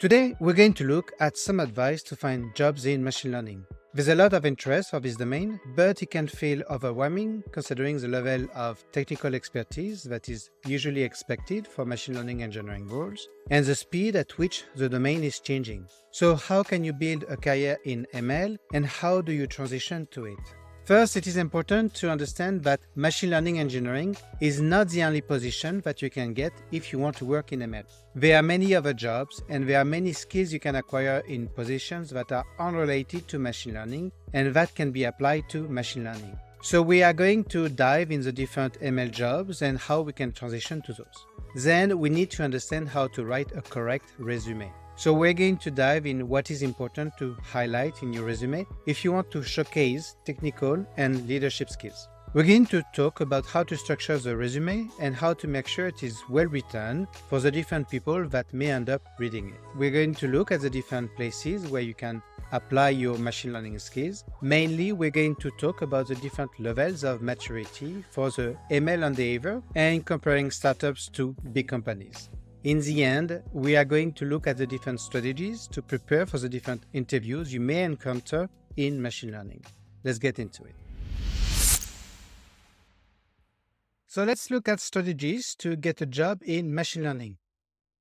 Today, we're going to look at some advice to find jobs in machine learning. There's a lot of interest for this domain, but it can feel overwhelming considering the level of technical expertise that is usually expected for machine learning engineering roles and the speed at which the domain is changing. So how can you build a career in ML and how do you transition to it? First, it is important to understand that machine learning engineering is not the only position that you can get if you want to work in ML. There are many other jobs and there are many skills you can acquire in positions that are unrelated to machine learning and that can be applied to machine learning. So we are going to dive in the different ML jobs and how we can transition to those. Then we need to understand how to write a correct resume. So we're going to dive in what is important to highlight in your resume if you want to showcase technical and leadership skills. We're going to talk about how to structure the resume and how to make sure it is well written for the different people that may end up reading it. We're going to look at the different places where you can apply your machine learning skills. Mainly, we're going to talk about the different levels of maturity for the ML endeavor and comparing startups to big companies. In the end, we are going to look at the different strategies to prepare for the different interviews you may encounter in machine learning. Let's get into it. So let's look at strategies to get a job in machine learning.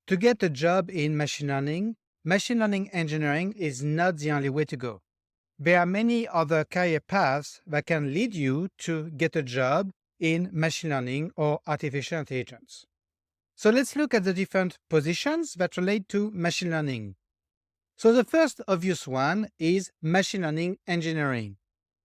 To get a job in machine learning engineering is not the only way to go. There are many other career paths that can lead you to get a job in machine learning or artificial intelligence. So let's look at the different positions that relate to machine learning. So the first obvious one is machine learning engineering.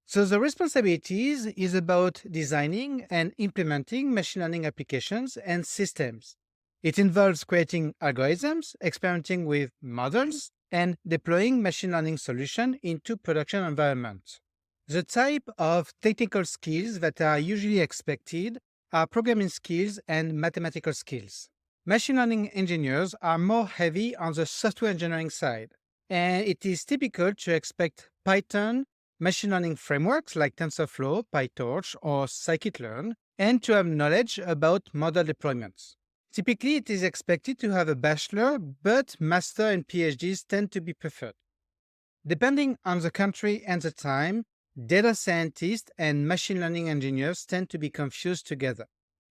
So the responsibilities is about designing and implementing machine learning applications and systems. It involves creating algorithms, experimenting with models, and deploying machine learning solutions into production environments. The type of technical skills that are usually expected are programming skills and mathematical skills. Machine learning engineers are more heavy on the software engineering side, and it is typical to expect Python, machine learning frameworks like TensorFlow, PyTorch, or Scikit-learn, and to have knowledge about model deployments. Typically, it is expected to have a bachelor, but master and PhDs tend to be preferred. Depending on the country and the time, data scientists and machine learning engineers tend to be confused together.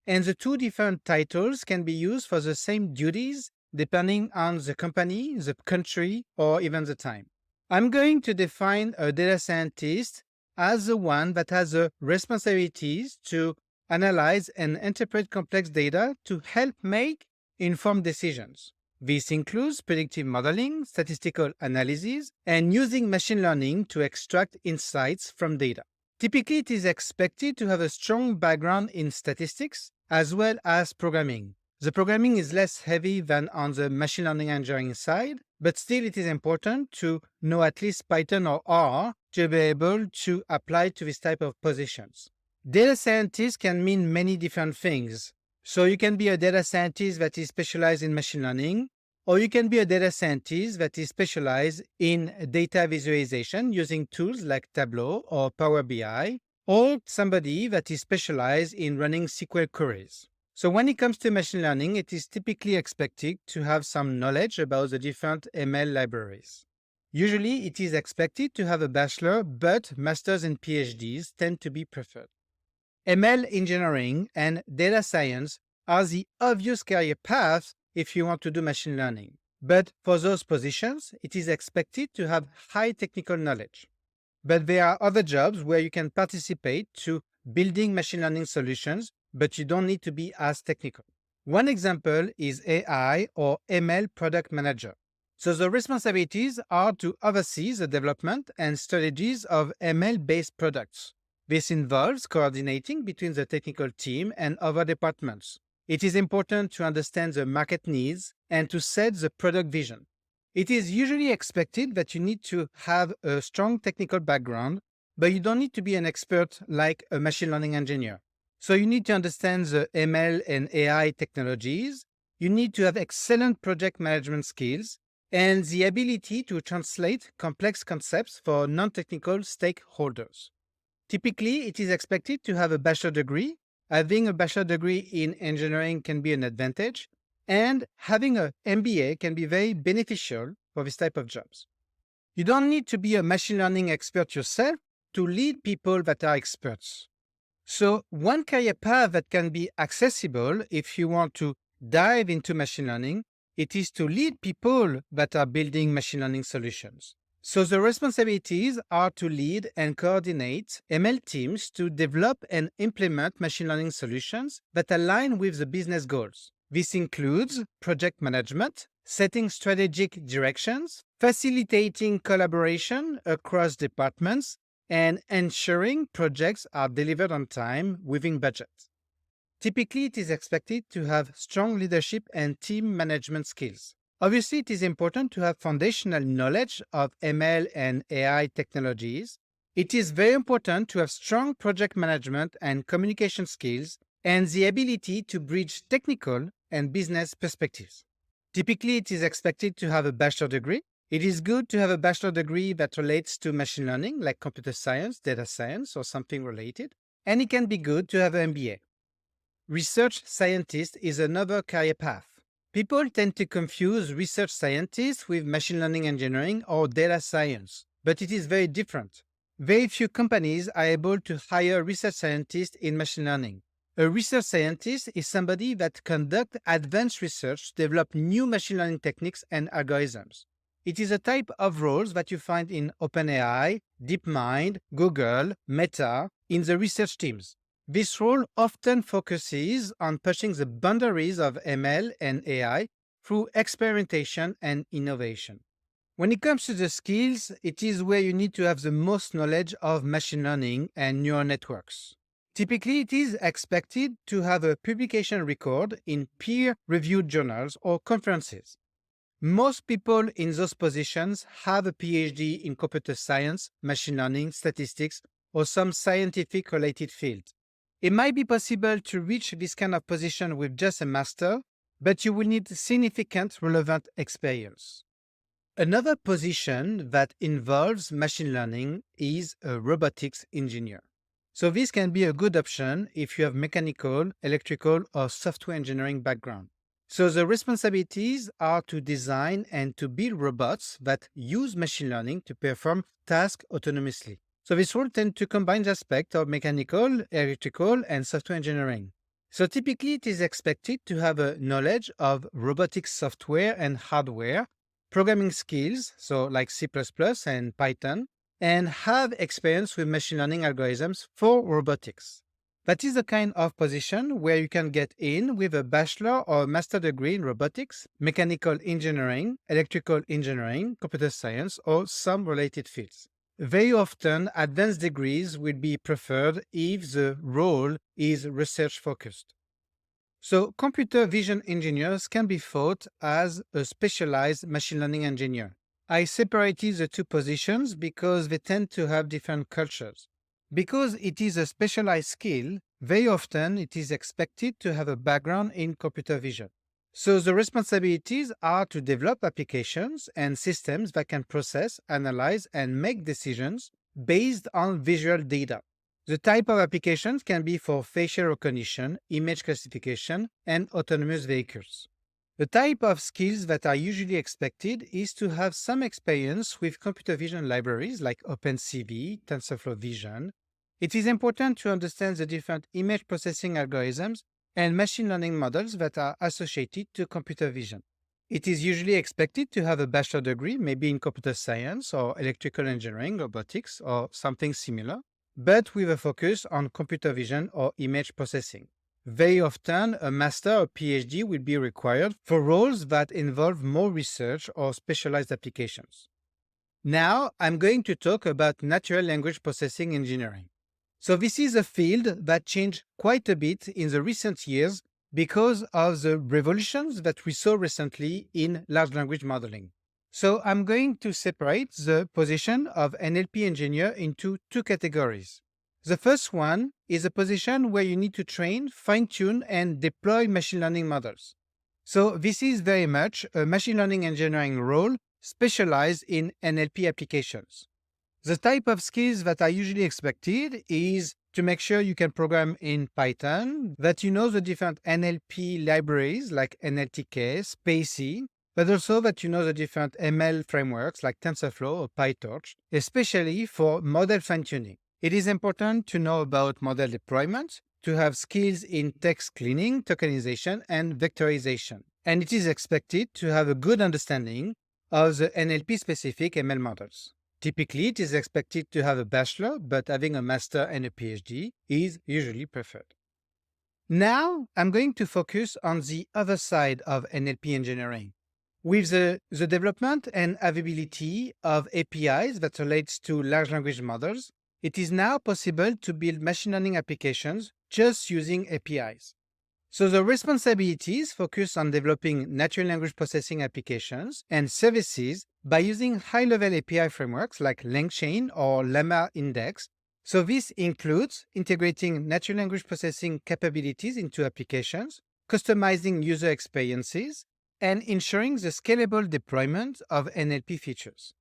And the two different titles can be used for the same duties depending on the company, the country, or even the time. I'm going to define a data scientist as the one that has the responsibilities to analyze and interpret complex data to help make informed decisions. This includes predictive modeling, statistical analysis, and using machine learning to extract insights from data. Typically, it is expected to have a strong background in statistics as well as programming. The programming is less heavy than on the machine learning engineering side, but still it is important to know at least Python or R to be able to apply to this type of positions. Data scientist can mean many different things. So you can be a data scientist that is specialized in machine learning, or you can be a data scientist that is specialized in data visualization using tools like Tableau or Power BI, or somebody that is specialized in running SQL queries. So when it comes to machine learning, it is typically expected to have some knowledge about the different ML libraries. Usually, it is expected to have a bachelor, but masters and PhDs tend to be preferred. ML engineering and data science are the obvious career paths if you want to do machine learning. But for those positions, it is expected to have high technical knowledge. But there are other jobs where you can participate to building machine learning solutions, but you don't need to be as technical. One example is AI or ML product manager. So the responsibilities are to oversee the development and strategies of ML-based products. This involves coordinating between the technical team and other departments. It is important to understand the market needs and to set the product vision. It is usually expected that you need to have a strong technical background, but you don't need to be an expert like a machine learning engineer. So you need to understand the ML and AI technologies, you need to have excellent project management skills, and the ability to translate complex concepts for non-technical stakeholders. Typically, it is expected to have a bachelor degree. Having a bachelor degree in engineering can be an advantage, And having an MBA can be very beneficial for this type of jobs. You don't need to be a machine learning expert yourself to lead people that are experts. So one career path that can be accessible if you want to dive into machine learning, it is to lead people that are building machine learning solutions. So the responsibilities are to lead and coordinate ML teams to develop and implement machine learning solutions that align with the business goals. This includes project management, setting strategic directions, facilitating collaboration across departments, and ensuring projects are delivered on time within budget. Typically, it is expected to have strong leadership and team management skills. Obviously, it is important to have foundational knowledge of ML and AI technologies. It is very important to have strong project management and communication skills and the ability to bridge technical and business perspectives. Typically, it is expected to have a bachelor degree. It is good to have a bachelor degree that relates to machine learning, like computer science, data science, or something related. And it can be good to have an MBA. Research scientist is another career path. People tend to confuse research scientists with machine learning engineering or data science, but it is very different. Very few companies are able to hire research scientists in machine learning. A research scientist is somebody that conducts advanced research to develop new machine learning techniques and algorithms. It is a type of roles that you find in OpenAI, DeepMind, Google, Meta, in the research teams. This role often focuses on pushing the boundaries of ML and AI through experimentation and innovation. When it comes to the skills, it is where you need to have the most knowledge of machine learning and neural networks. Typically, it is expected to have a publication record in peer-reviewed journals or conferences. Most people in those positions have a PhD in computer science, machine learning, statistics, or some scientific related field. It might be possible to reach this kind of position with just a master, but you will need significant relevant experience. Another position that involves machine learning is a robotics engineer. So this can be a good option if you have mechanical, electrical, or software engineering background. So the responsibilities are to design and to build robots that use machine learning to perform tasks autonomously. So this role tends to combine the aspect of mechanical, electrical, and software engineering. So typically it is expected to have a knowledge of robotics software and hardware, programming skills, so like C++ and Python, and have experience with machine learning algorithms for robotics. That is the kind of position where you can get in with a bachelor or master degree in robotics, mechanical engineering, electrical engineering, computer science, or some related fields. Very often, advanced degrees will be preferred if the role is research focused. So, computer vision engineers can be thought as a specialized machine learning engineer. I separated the two positions because they tend to have different cultures. Because it is a specialized skill, very often it is expected to have a background in computer vision. So the responsibilities are to develop applications and systems that can process, analyze, and make decisions based on visual data. The type of applications can be for facial recognition, image classification, and autonomous vehicles. The type of skills that are usually expected is to have some experience with computer vision libraries like OpenCV, TensorFlow Vision. It is important to understand the different image processing algorithms and machine learning models that are associated to computer vision. It is usually expected to have a bachelor degree, maybe in computer science or electrical engineering, robotics, or something similar, but with a focus on computer vision or image processing. Very often, a master or PhD will be required for roles that involve more research or specialized applications. Now, I'm going to talk about natural language processing engineering. So this is a field that changed quite a bit in the recent years because of the revolutions that we saw recently in large language modeling. So I'm going to separate the position of NLP engineer into two categories. The first one is a position where you need to train, fine-tune, and deploy machine learning models. So this is very much a machine learning engineering role specialized in NLP applications. The type of skills that are usually expected is to make sure you can program in Python, that you know the different NLP libraries like NLTK, spaCy, but also that you know the different ML frameworks like TensorFlow or PyTorch, especially for model fine-tuning. It is important to know about model deployment, to have skills in text cleaning, tokenization, and vectorization. And it is expected to have a good understanding of the NLP-specific ML models. Typically, it is expected to have a bachelor, but having a master and a PhD is usually preferred. Now, I'm going to focus on the other side of NLP engineering. With the development and availability of APIs that relates to large language models, it is now possible to build machine learning applications just using APIs. So the responsibilities focus on developing natural language processing applications and services by using high-level API frameworks like LangChain or Llama Index. So this includes integrating natural language processing capabilities into applications, customizing user experiences, and ensuring the scalable deployment of NLP features.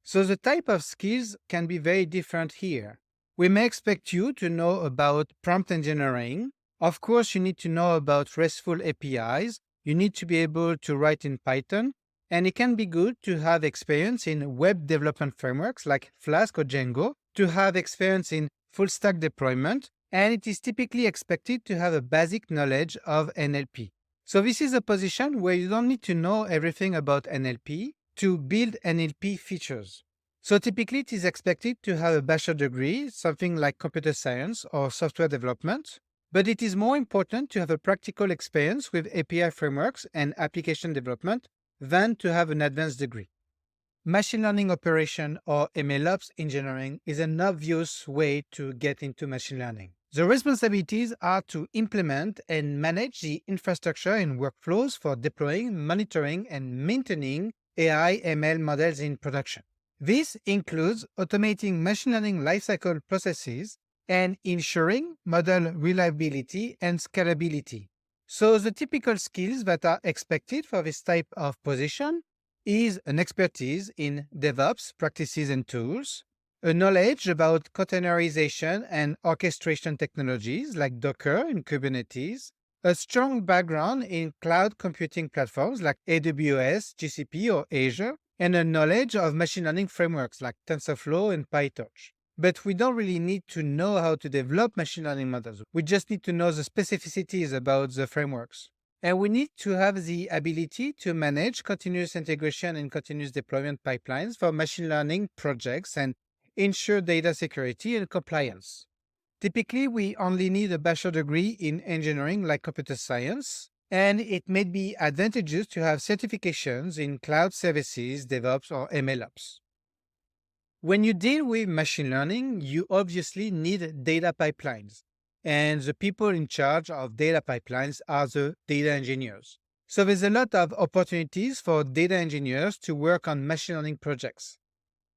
So the type of skills can be very different here. We may expect you to know about prompt engineering. Of course, you need to know about RESTful APIs. You need to be able to write in Python. And it can be good to have experience in web development frameworks like Flask or Django, to have experience in full stack deployment. And it is typically expected to have a basic knowledge of NLP. So this is a position where you don't need to know everything about NLP to build NLP features. So typically it is expected to have a bachelor degree, something like computer science or software development, but it is more important to have a practical experience with API frameworks and application development than to have an advanced degree. Machine learning operation or MLOps engineering is an obvious way to get into machine learning. The responsibilities are to implement and manage the infrastructure and workflows for deploying, monitoring, and maintaining AI ML models in production. This includes automating machine learning lifecycle processes and ensuring model reliability and scalability. So the typical skills that are expected for this type of position is an expertise in DevOps practices and tools, a knowledge about containerization and orchestration technologies like Docker and Kubernetes, a strong background in cloud computing platforms like AWS, GCP, or Azure, and a knowledge of machine learning frameworks like TensorFlow and PyTorch. But we don't really need to know how to develop machine learning models. We just need to know the specificities about the frameworks. And we need to have the ability to manage continuous integration and continuous deployment pipelines for machine learning projects and ensure data security and compliance. Typically, we only need a bachelor degree in engineering like computer science, and it may be advantageous to have certifications in cloud services, DevOps, or MLOps. When you deal with machine learning, you obviously need data pipelines, and the people in charge of data pipelines are the data engineers. So there's a lot of opportunities for data engineers to work on machine learning projects.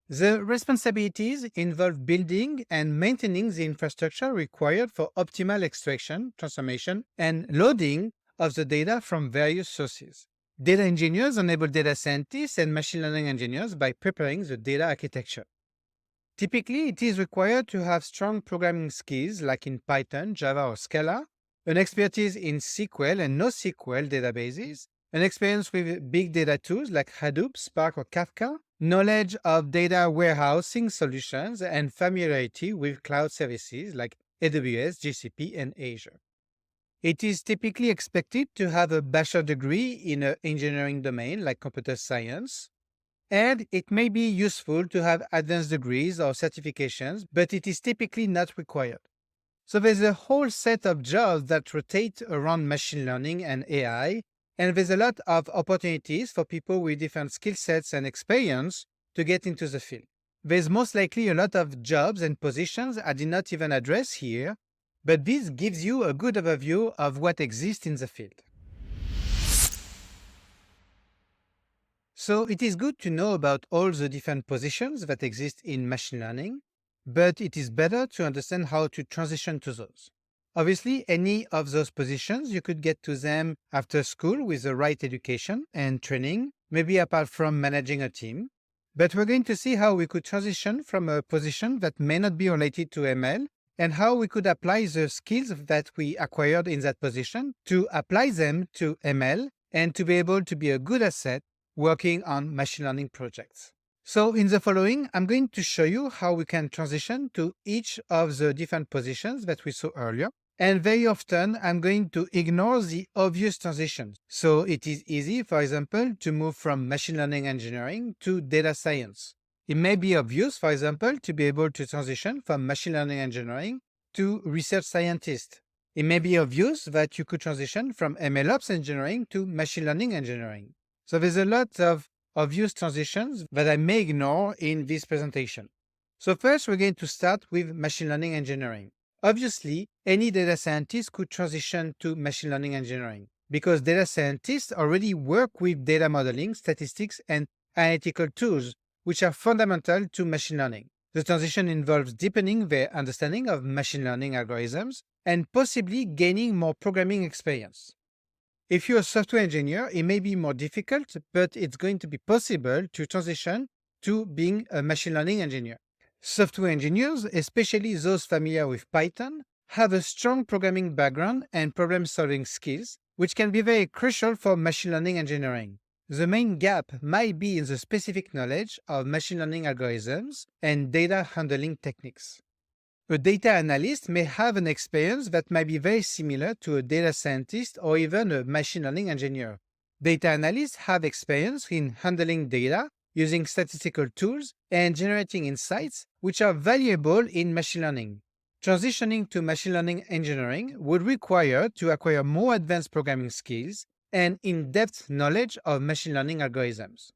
The responsibilities involve building and maintaining the infrastructure required for optimal extraction, transformation, and loading of the data from various sources. Data engineers enable data scientists and machine learning engineers by preparing the data architecture. Typically, it is required to have strong programming skills like in Python, Java, or Scala, an expertise in SQL and NoSQL databases, an experience with big data tools like Hadoop, Spark, or Kafka, knowledge of data warehousing solutions, and familiarity with cloud services like AWS, GCP, and Azure. It is typically expected to have a bachelor degree in an engineering domain like computer science, and it may be useful to have advanced degrees or certifications, but it is typically not required. So there's a whole set of jobs that rotate around machine learning and AI, and there's a lot of opportunities for people with different skill sets and experience to get into the field. There's most likely a lot of jobs and positions I did not even address here, but this gives you a good overview of what exists in the field. So it is good to know about all the different positions that exist in machine learning, but it is better to understand how to transition to those. Obviously, any of those positions, you could get to them after school with the right education and training, maybe apart from managing a team. But we're going to see how we could transition from a position that may not be related to ML and how we could apply the skills that we acquired in that position to apply them to ML and to be able to be a good asset working on machine learning projects. So in the following, I'm going to show you how we can transition to each of the different positions that we saw earlier. And very often, I'm going to ignore the obvious transitions. So it is easy, for example, to move from machine learning engineering to data science. It may be obvious, for example, to be able to transition from machine learning engineering to research scientist. It may be obvious that you could transition from MLOps engineering to machine learning engineering. So there's a lot of obvious transitions that I may ignore in this presentation. So first, we're going to start with machine learning engineering. Obviously, any data scientist could transition to machine learning engineering because data scientists already work with data modeling, statistics, and analytical tools, which are fundamental to machine learning. The transition involves deepening their understanding of machine learning algorithms and possibly gaining more programming experience. If you're a software engineer, it may be more difficult, but it's going to be possible to transition to being a machine learning engineer. Software engineers, especially those familiar with Python, have a strong programming background and problem-solving skills, which can be very crucial for machine learning engineering. The main gap might be in the specific knowledge of machine learning algorithms and data handling techniques. A data analyst may have an experience that might be very similar to a data scientist or even a machine learning engineer. Data analysts have experience in handling data, using statistical tools, and generating insights, which are valuable in machine learning. Transitioning to machine learning engineering would require to acquire more advanced programming skills and in-depth knowledge of machine learning algorithms.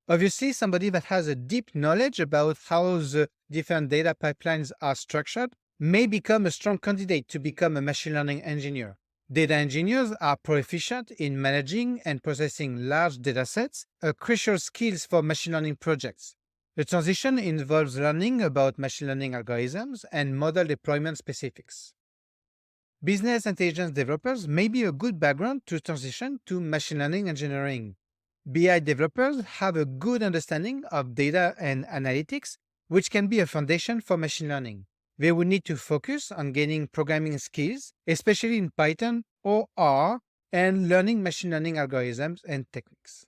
Obviously, somebody that has a deep knowledge about how the different data pipelines are structured may become a strong candidate to become a machine learning engineer. Data engineers are proficient in managing and processing large datasets, a crucial skill for machine learning projects. The transition involves learning about machine learning algorithms and model deployment specifics. Business intelligence developers may be a good background to transition to machine learning engineering. BI developers have a good understanding of data and analytics, which can be a foundation for machine learning. They will need to focus on gaining programming skills, especially in Python or R, and learning machine learning algorithms and techniques.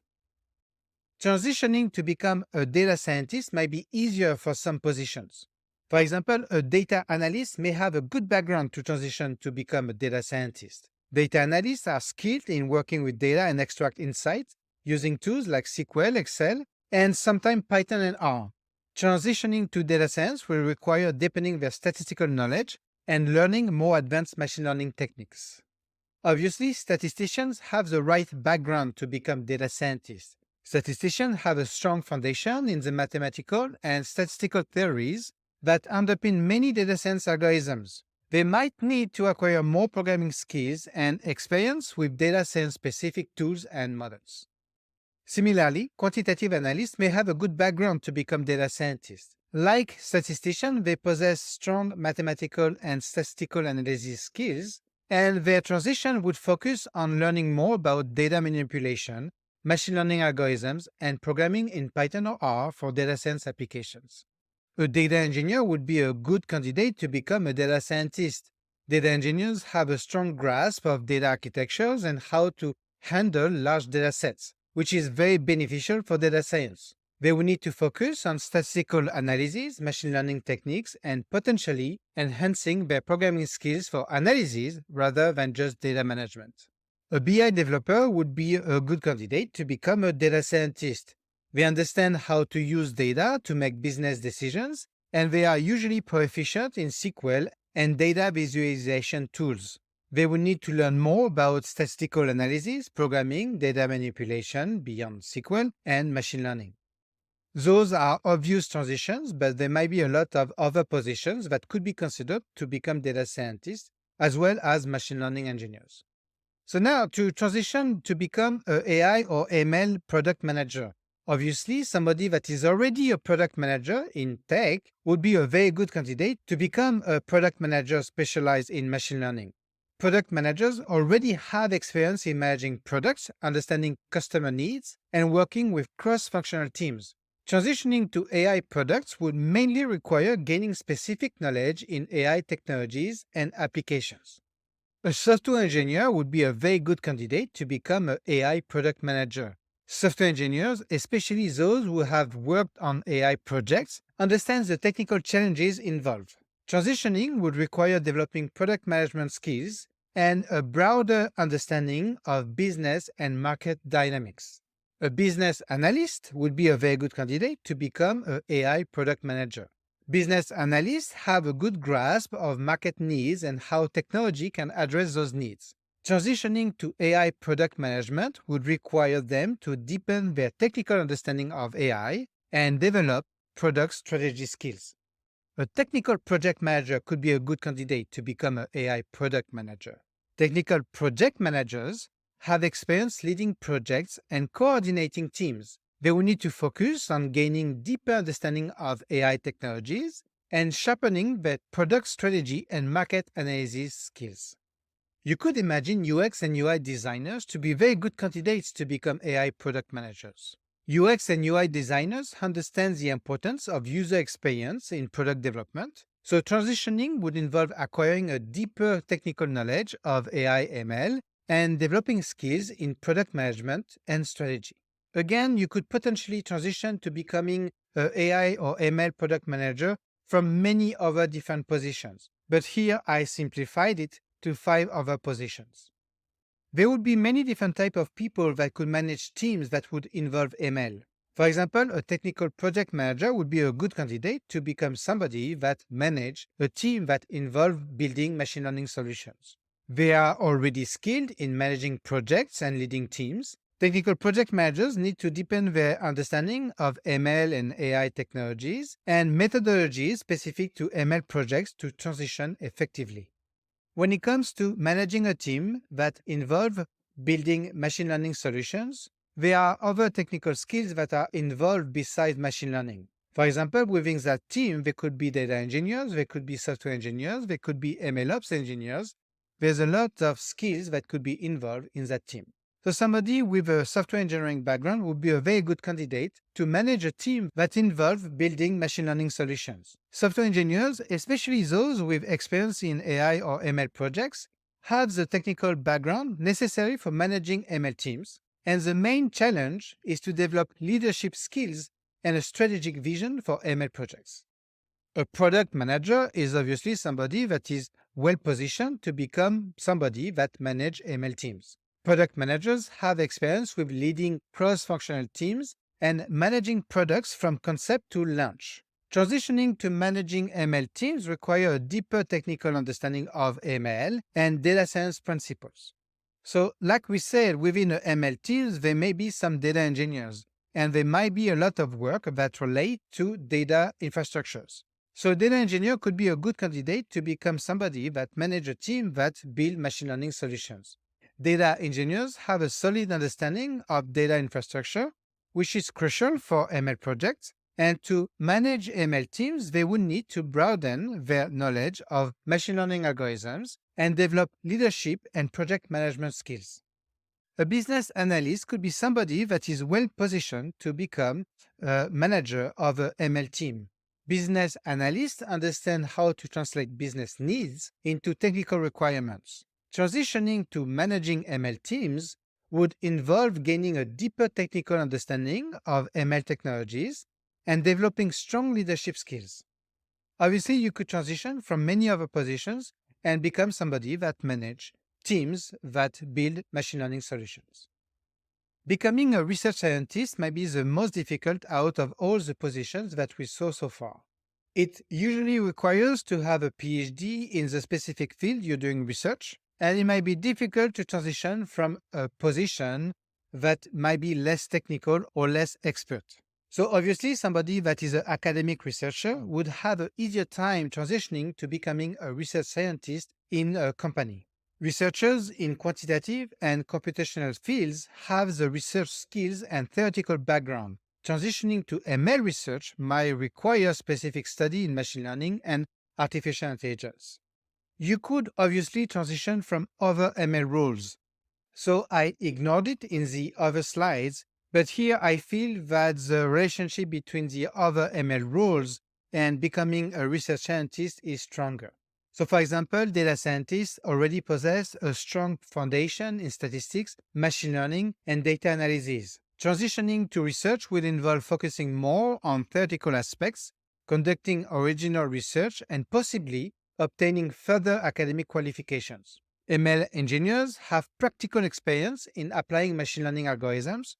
Transitioning to become a data scientist might be easier for some positions. For example, a data analyst may have a good background to transition to become a data scientist. Data analysts are skilled in working with data and extract insights, using tools like SQL, Excel, and sometimes Python and R. Transitioning to data science will require deepening their statistical knowledge and learning more advanced machine learning techniques. Obviously, statisticians have the right background to become data scientists. Statisticians have a strong foundation in the mathematical and statistical theories that underpin many data science algorithms. They might need to acquire more programming skills and experience with data science-specific tools and models. Similarly, quantitative analysts may have a good background to become data scientists. Like statisticians, they possess strong mathematical and statistical analysis skills, and their transition would focus on learning more about data manipulation, machine learning algorithms, and programming in Python or R for data science applications. A data engineer would be a good candidate to become a data scientist. Data engineers have a strong grasp of data architectures and how to handle large data sets, which is very beneficial for data science. They will need to focus on statistical analysis, machine learning techniques, and potentially enhancing their programming skills for analysis rather than just data management. A BI developer would be a good candidate to become a data scientist. They understand how to use data to make business decisions, and they are usually proficient in SQL and data visualization tools. They will need to learn more about statistical analysis, programming, data manipulation beyond SQL, and machine learning. Those are obvious transitions, but there might be a lot of other positions that could be considered to become data scientists, as well as machine learning engineers. So now to transition to become an AI or ML product manager. Obviously, somebody that is already a product manager in tech would be a very good candidate to become a product manager specialized in machine learning. Product managers already have experience in managing products, understanding customer needs, and working with cross-functional teams. Transitioning to AI products would mainly require gaining specific knowledge in AI technologies and applications. A software engineer would be a very good candidate to become an AI product manager. Software engineers, especially those who have worked on AI projects, understand the technical challenges involved. Transitioning would require developing product management skills and a broader understanding of business and market dynamics. A business analyst would be a very good candidate to become an AI product manager. Business analysts have a good grasp of market needs and how technology can address those needs. Transitioning to AI product management would require them to deepen their technical understanding of AI and develop product strategy skills. A technical project manager could be a good candidate to become an AI product manager. Technical project managers have experience leading projects and coordinating teams. They will need to focus on gaining deeper understanding of AI technologies and sharpening their product strategy and market analysis skills. You could imagine UX and UI designers to be very good candidates to become AI product managers. UX and UI designers understand the importance of user experience in product development, so transitioning would involve acquiring a deeper technical knowledge of AI ML and developing skills in product management and strategy. Again, you could potentially transition to becoming an AI or ML product manager from many other different positions, but here I simplified it to 5 other positions. There would be many different types of people that could manage teams that would involve ML. For example, a technical project manager would be a good candidate to become somebody that manage a team that involve building machine learning solutions. They are already skilled in managing projects and leading teams. Technical project managers need to deepen their understanding of ML and AI technologies and methodologies specific to ML projects to transition effectively. When it comes to managing a team that involve building machine learning solutions, there are other technical skills that are involved besides machine learning. For example, within that team, there could be data engineers, there could be software engineers, there could be MLOps engineers. There's a lot of skills that could be involved in that team. So somebody with a software engineering background would be a very good candidate to manage a team that involves building machine learning solutions. Software engineers, especially those with experience in AI or ML projects, have the technical background necessary for managing ML teams, and the main challenge is to develop leadership skills and a strategic vision for ML projects. A product manager is obviously somebody that is well positioned to become somebody that manages ML teams. Product managers have experience with leading cross-functional teams and managing products from concept to launch. Transitioning to managing ML teams requires a deeper technical understanding of ML and data science principles. So, like we said, within the ML teams, there may be some data engineers, and there might be a lot of work that relate to data infrastructures. So, a data engineer could be a good candidate to become somebody that manages a team that build machine learning solutions. Data engineers have a solid understanding of data infrastructure, which is crucial for ML projects. And to manage ML teams, they would need to broaden their knowledge of machine learning algorithms and develop leadership and project management skills. A business analyst could be somebody that is well positioned to become a manager of an ML team. Business analysts understand how to translate business needs into technical requirements. Transitioning to managing ML teams would involve gaining a deeper technical understanding of ML technologies and developing strong leadership skills. Obviously, you could transition from many other positions and become somebody that manages teams that build machine learning solutions. Becoming a research scientist might be the most difficult out of all the positions that we saw so far. It usually requires to have a PhD in the specific field you're doing research, and it might be difficult to transition from a position that might be less technical or less expert. So obviously, somebody that is an academic researcher would have an easier time transitioning to becoming a research scientist in a company. Researchers in quantitative and computational fields have the research skills and theoretical background. Transitioning to ML research might require specific study in machine learning and artificial intelligence. You could obviously transition from other ML roles. So I ignored it in the other slides, But here I feel that the relationship between the other ML roles and becoming a research scientist is stronger. So, for example, data scientists already possess a strong foundation in statistics, machine learning, and data analysis. Transitioning to research will involve focusing more on theoretical aspects, conducting original research, and possibly obtaining further academic qualifications. ML engineers have practical experience in applying machine learning algorithms.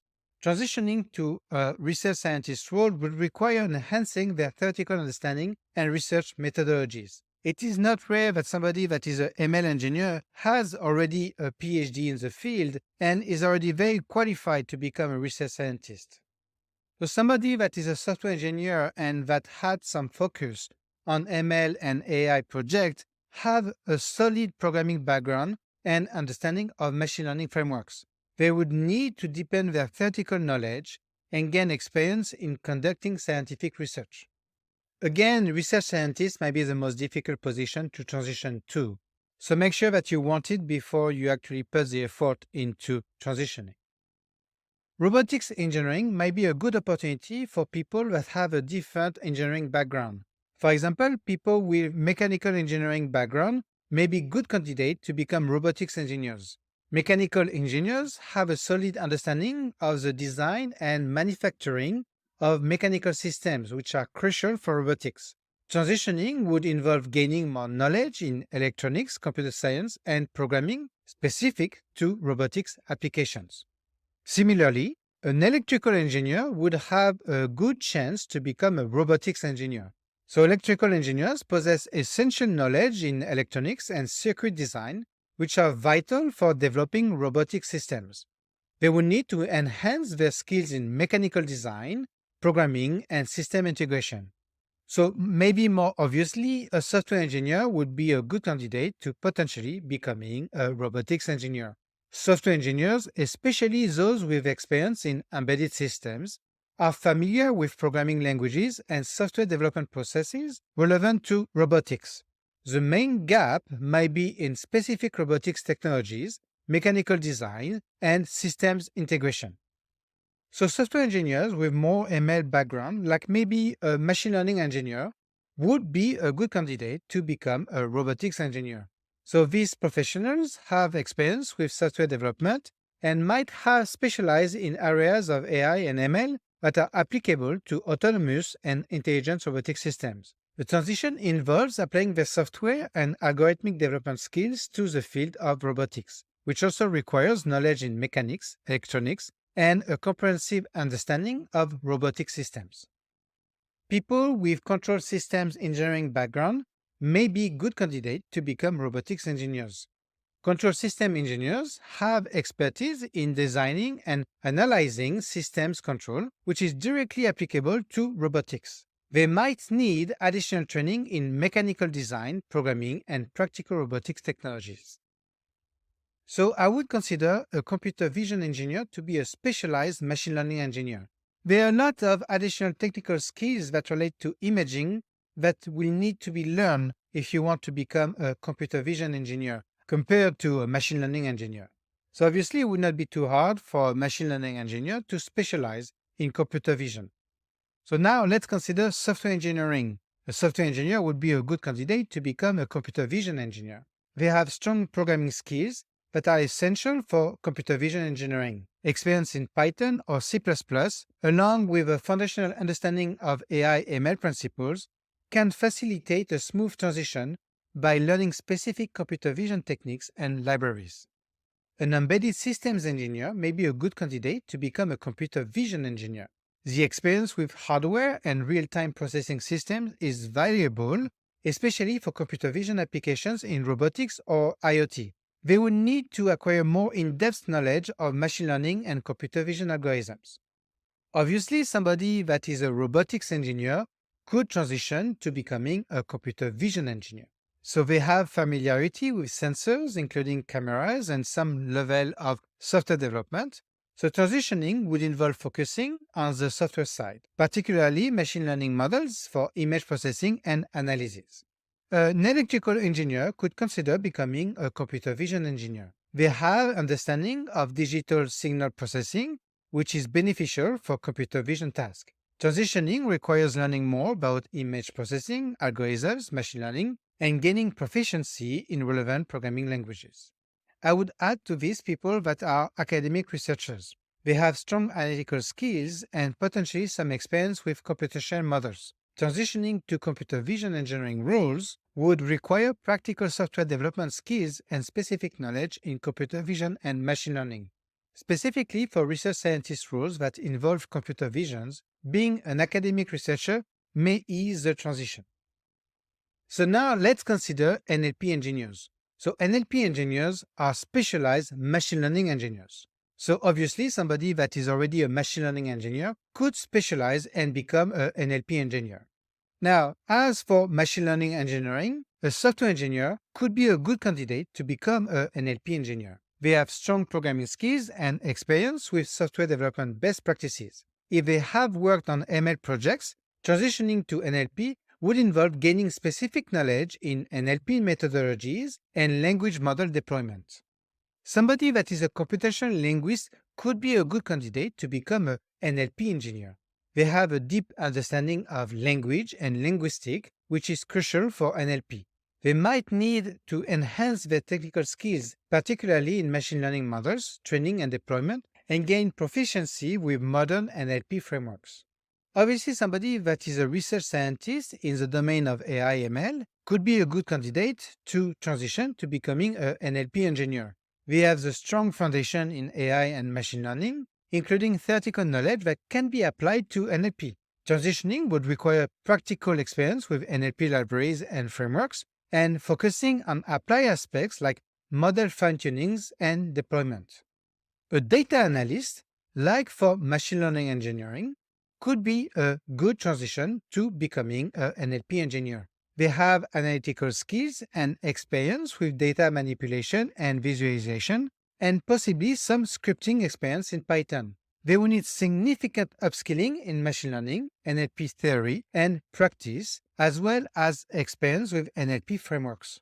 Transitioning to a research scientist role will require enhancing their theoretical understanding and research methodologies. It is not rare that somebody that is an ML engineer has already a PhD in the field and is already very qualified to become a research scientist. So somebody that is a software engineer and that had some focus on ML and AI projects have a solid programming background and understanding of machine learning frameworks. They would need to deepen their theoretical knowledge and gain experience in conducting scientific research. Again, research scientist might be the most difficult position to transition to. So make sure that you want it before you actually put the effort into transitioning. Robotics engineering might be a good opportunity for people that have a different engineering background. For example, people with mechanical engineering background may be good candidates to become robotics engineers. Mechanical engineers have a solid understanding of the design and manufacturing of mechanical systems, which are crucial for robotics. Transitioning would involve gaining more knowledge in electronics, computer science, and programming specific to robotics applications. Similarly, an electrical engineer would have a good chance to become a robotics engineer. So, electrical engineers possess essential knowledge in electronics and circuit design, which are vital for developing robotic systems. They will need to enhance their skills in mechanical design, programming, and system integration. So, maybe more obviously, a software engineer would be a good candidate to potentially becoming a robotics engineer. Software engineers, especially those with experience in embedded systems, are familiar with programming languages and software development processes relevant to robotics. The main gap might be in specific robotics technologies, mechanical design, and systems integration. So software engineers with more ML background, like maybe a machine learning engineer, would be a good candidate to become a robotics engineer. So these professionals have experience with software development and might have specialized in areas of AI and ML that are applicable to autonomous and intelligent robotic systems. The transition involves applying their software and algorithmic development skills to the field of robotics, which also requires knowledge in mechanics, electronics, and a comprehensive understanding of robotic systems. People with control systems engineering background may be good candidates to become robotics engineers. Control system engineers have expertise in designing and analyzing systems control, which is directly applicable to robotics. They might need additional training in mechanical design, programming, and practical robotics technologies. So I would consider a computer vision engineer to be a specialized machine learning engineer. There are a lot of additional technical skills that relate to imaging that will need to be learned if you want to become a computer vision engineer compared to a machine learning engineer. So obviously it would not be too hard for a machine learning engineer to specialize in computer vision. So now let's consider software engineering. A software engineer would be a good candidate to become a computer vision engineer. They have strong programming skills that are essential for computer vision engineering. Experience in Python or C++, along with a foundational understanding of AI ML principles, can facilitate a smooth transition by learning specific computer vision techniques and libraries. An embedded systems engineer may be a good candidate to become a computer vision engineer. The experience with hardware and real-time processing systems is valuable, especially for computer vision applications in robotics or IoT. They will need to acquire more in-depth knowledge of machine learning and computer vision algorithms. Obviously, somebody that is a robotics engineer could transition to becoming a computer vision engineer. So they have familiarity with sensors, including cameras and some level of software development. So transitioning would involve focusing on the software side, particularly machine learning models for image processing and analysis. An electrical engineer could consider becoming a computer vision engineer. They have understanding of digital signal processing which is beneficial for computer vision tasks. Transitioning requires learning more about image processing, algorithms, machine learning, and gaining proficiency in relevant programming languages. I would add to this people that are academic researchers. They have strong analytical skills and potentially some experience with computational models. Transitioning to computer vision engineering roles would require practical software development skills and specific knowledge in computer vision and machine learning. Specifically for research scientist roles that involve computer visions, being an academic researcher may ease the transition. So now let's consider NLP engineers. So NLP engineers are specialized machine learning engineers. So obviously somebody that is already a machine learning engineer could specialize and become an NLP engineer. Now, as for machine learning engineering, a software engineer could be a good candidate to become an NLP engineer. They have strong programming skills and experience with software development best practices. If they have worked on ML projects, transitioning to NLP would involve gaining specific knowledge in NLP methodologies and language model deployment. Somebody that is a computational linguist could be a good candidate to become an NLP engineer. They have a deep understanding of language and linguistics, which is crucial for NLP. They might need to enhance their technical skills, particularly in machine learning models, training and deployment, and gain proficiency with modern NLP frameworks. Obviously, somebody that is a research scientist in the domain of AI ML could be a good candidate to transition to becoming an NLP engineer. We have the strong foundation in AI and machine learning, including theoretical knowledge that can be applied to NLP. Transitioning would require practical experience with NLP libraries and frameworks, and focusing on applied aspects like model fine-tunings and deployment. A data analyst, like for machine learning engineering, could be a good transition to becoming an NLP engineer. They have analytical skills and experience with data manipulation and visualization, and possibly some scripting experience in Python. They will need significant upskilling in machine learning, NLP theory, and practice, as well as experience with NLP frameworks.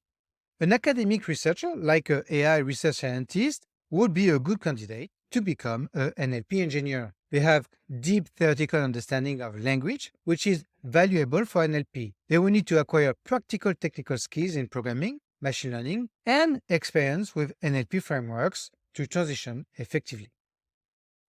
An academic researcher, like an AI research scientist, would be a good candidate to become an NLP engineer. They have deep theoretical understanding of language, which is valuable for NLP. They will need to acquire practical technical skills in programming, machine learning, and experience with NLP frameworks to transition effectively.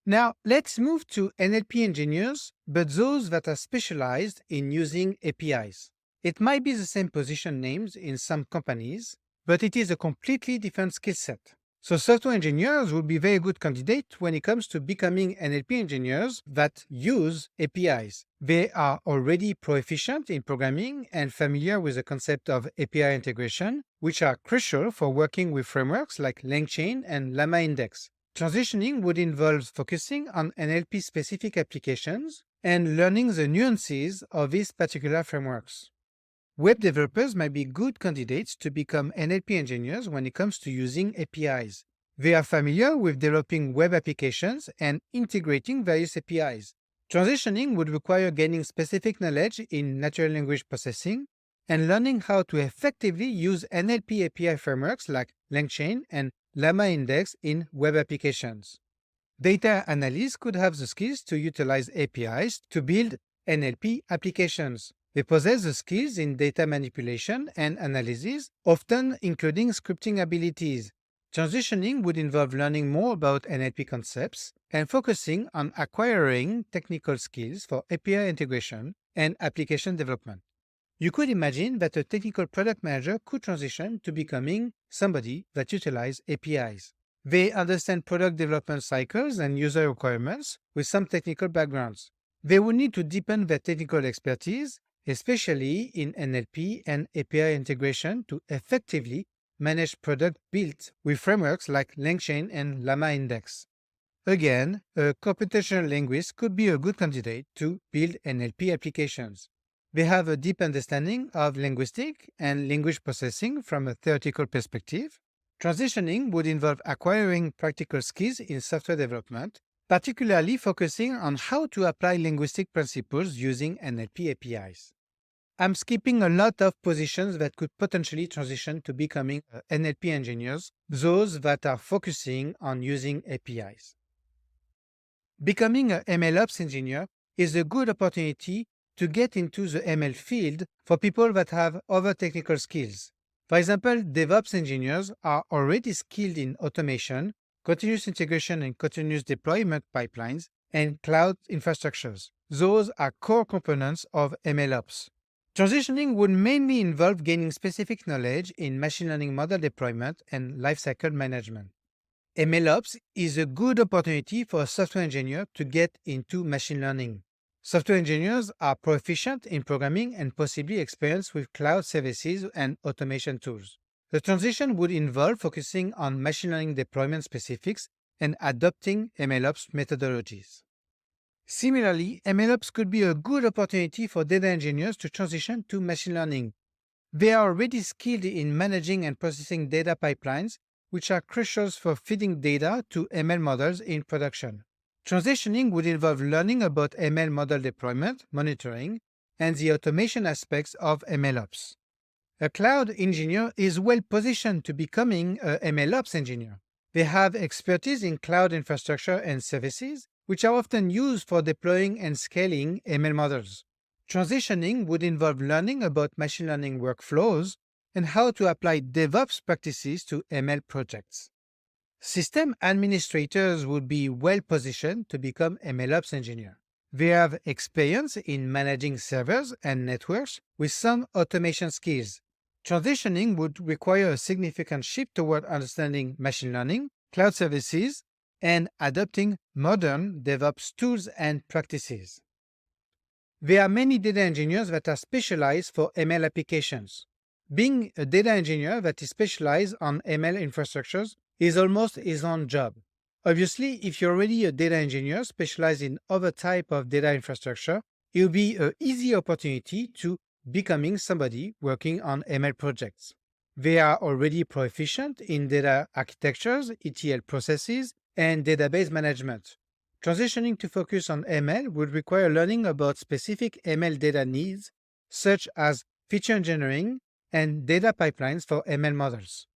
Now, let's move to NLP engineers, but those that are specialized in using APIs. It might be the same position names in some companies, but it is a completely different skill set. So software engineers will be very good candidate when it comes to becoming NLP engineers that use APIs. They are already proficient in programming and familiar with the concept of API integration, which are crucial for working with frameworks like LangChain and LlamaIndex. Transitioning would involve focusing on NLP-specific applications and learning the nuances of these particular frameworks. Web developers might be good candidates to become NLP engineers when it comes to using APIs. They are familiar with developing web applications and integrating various APIs. Transitioning would require gaining specific knowledge in natural language processing and learning how to effectively use NLP API frameworks like LangChain and LlamaIndex in web applications. Data analysts could have the skills to utilize APIs to build NLP applications. They possess the skills in data manipulation and analysis, often including scripting abilities. Transitioning would involve learning more about NLP concepts and focusing on acquiring technical skills for API integration and application development. You could imagine that a technical product manager could transition to becoming somebody that utilizes APIs. They understand product development cycles and user requirements with some technical backgrounds. They will need to deepen their technical expertise, especially in NLP and API integration, to effectively manage product built with frameworks like LangChain and LlamaIndex. Again, a computational linguist could be a good candidate to build NLP applications. They have a deep understanding of linguistics and language processing from a theoretical perspective. Transitioning would involve acquiring practical skills in software development, particularly focusing on how to apply linguistic principles using NLP APIs. I'm skipping a lot of positions that could potentially transition to becoming NLP engineers, those that are focusing on using APIs. Becoming a MLOps engineer is a good opportunity to get into the ML field for people that have other technical skills. For example, DevOps engineers are already skilled in automation, continuous integration and continuous deployment pipelines, and cloud infrastructures. Those are core components of MLOps. Transitioning would mainly involve gaining specific knowledge in machine learning model deployment and lifecycle management. MLOps is a good opportunity for a software engineer to get into machine learning. Software engineers are proficient in programming and possibly experienced with cloud services and automation tools. The transition would involve focusing on machine learning deployment specifics and adopting MLOps methodologies. Similarly, MLOps could be a good opportunity for data engineers to transition to machine learning. They are already skilled in managing and processing data pipelines, which are crucial for feeding data to ML models in production. Transitioning would involve learning about ML model deployment, monitoring, and the automation aspects of MLOps. A cloud engineer is well positioned to becoming a MLOps engineer. They have expertise in cloud infrastructure and services, which are often used for deploying and scaling ML models. Transitioning would involve learning about machine learning workflows and how to apply DevOps practices to ML projects. System administrators would be well positioned to become MLOps engineers. They have experience in managing servers and networks with some automation skills. Transitioning would require a significant shift toward understanding machine learning, cloud services, and adopting modern DevOps tools and practices. There are many data engineers that are specialized for ML applications. Being a data engineer that is specialized on ML infrastructures is almost his own job. Obviously, if you're already a data engineer specialized in other type of data infrastructure, it will be an easy opportunity to becoming somebody working on ML projects. They are already proficient in data architectures, ETL processes, and database management. Transitioning to focus on ML would require learning about specific ML data needs, such as feature engineering and data pipelines for ML models.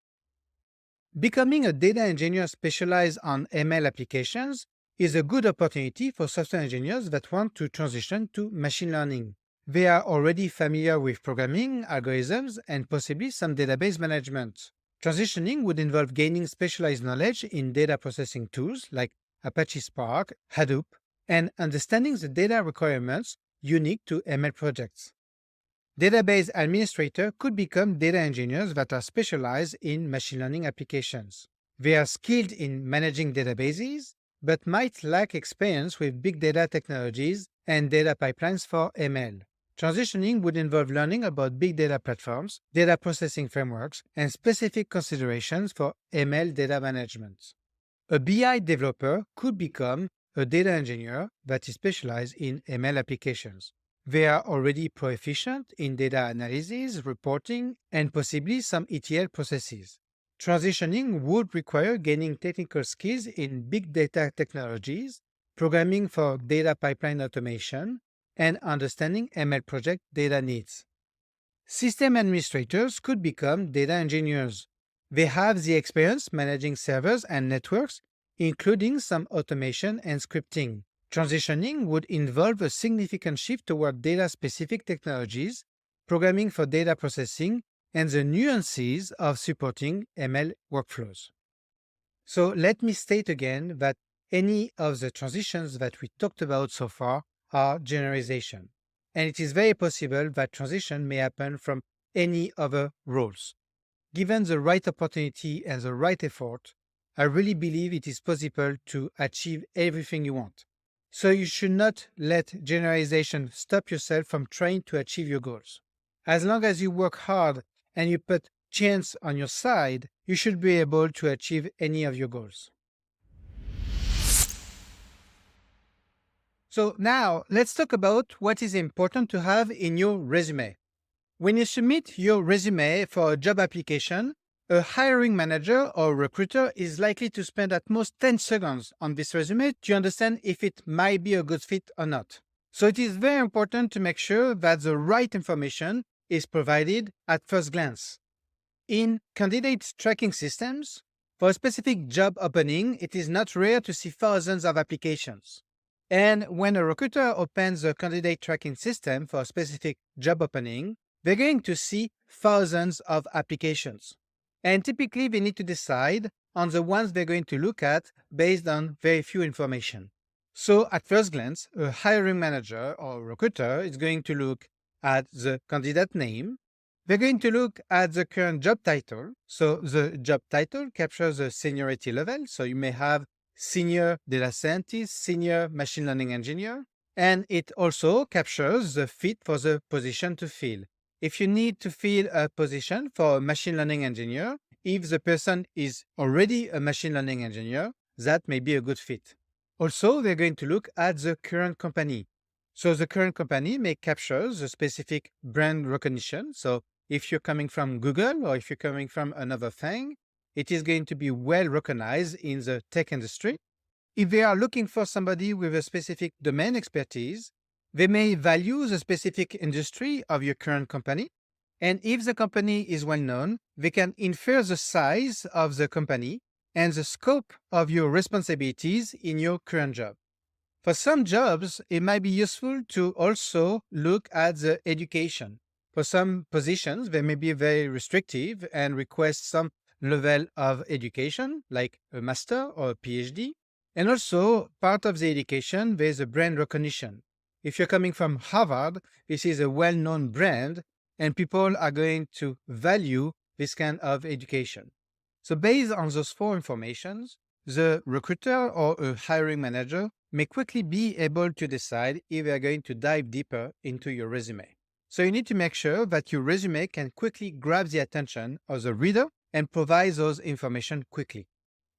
Becoming a data engineer specialized on ML applications is a good opportunity for software engineers that want to transition to machine learning. They are already familiar with programming, algorithms, and possibly some database management. Transitioning would involve gaining specialized knowledge in data processing tools like Apache Spark, Hadoop, and understanding the data requirements unique to ML projects. Database administrators could become data engineers that are specialized in machine learning applications. They are skilled in managing databases, but might lack experience with big data technologies and data pipelines for ML. Transitioning would involve learning about big data platforms, data processing frameworks, and specific considerations for ML data management. A BI developer could become a data engineer that is specialized in ML applications. They are already proficient in data analysis, reporting, and possibly some ETL processes. Transitioning would require gaining technical skills in big data technologies, programming for data pipeline automation, and understanding ML project data needs. System administrators could become data engineers. They have the experience managing servers and networks, including some automation and scripting. Transitioning would involve a significant shift toward data-specific technologies, programming for data processing, and the nuances of supporting ML workflows. So let me state again that any of the transitions that we talked about so far are generalization, and it is very possible that transition may happen from any other roles. Given the right opportunity and the right effort, I really believe it is possible to achieve everything you want. So you should not let generalization stop yourself from trying to achieve your goals. As long as you work hard and you put chance on your side, you should be able to achieve any of your goals. So now let's talk about what is important to have in your resume. When you submit your resume for a job application, a hiring manager or recruiter is likely to spend at most 10 seconds on this resume to understand if it might be a good fit or not. So it is very important to make sure that the right information is provided at first glance. In candidate tracking systems, for a specific job opening, it is not rare to see thousands of applications. And when a recruiter opens a candidate tracking system for a specific job opening, they're going to see thousands of applications. And typically, they need to decide on the ones they're going to look at based on very few information. So, at first glance, a hiring manager or recruiter is going to look at the candidate name. They're going to look at the current job title. So, the job title captures the seniority level. So, you may have senior data scientist, senior machine learning engineer, and it also captures the fit for the position to fill. If you need to fill a position for a machine learning engineer, if the person is already a machine learning engineer, that may be a good fit. Also, they're going to look at the current company. So the current company may capture the specific brand recognition. So if you're coming from Google or if you're coming from another thing, it is going to be well recognized in the tech industry. If they are looking for somebody with a specific domain expertise, they may value the specific industry of your current company. And if the company is well known, they can infer the size of the company and the scope of your responsibilities in your current job. For some jobs, it might be useful to also look at the education. For some positions, they may be very restrictive and request some level of education, like a master or a PhD. And also, part of the education, there's a brand recognition. If you're coming from Harvard, this is a well known brand, and people are going to value this kind of education. So, based on those four informations, the recruiter or a hiring manager may quickly be able to decide if they are going to dive deeper into your resume. So, you need to make sure that your resume can quickly grab the attention of the reader and provide those information quickly.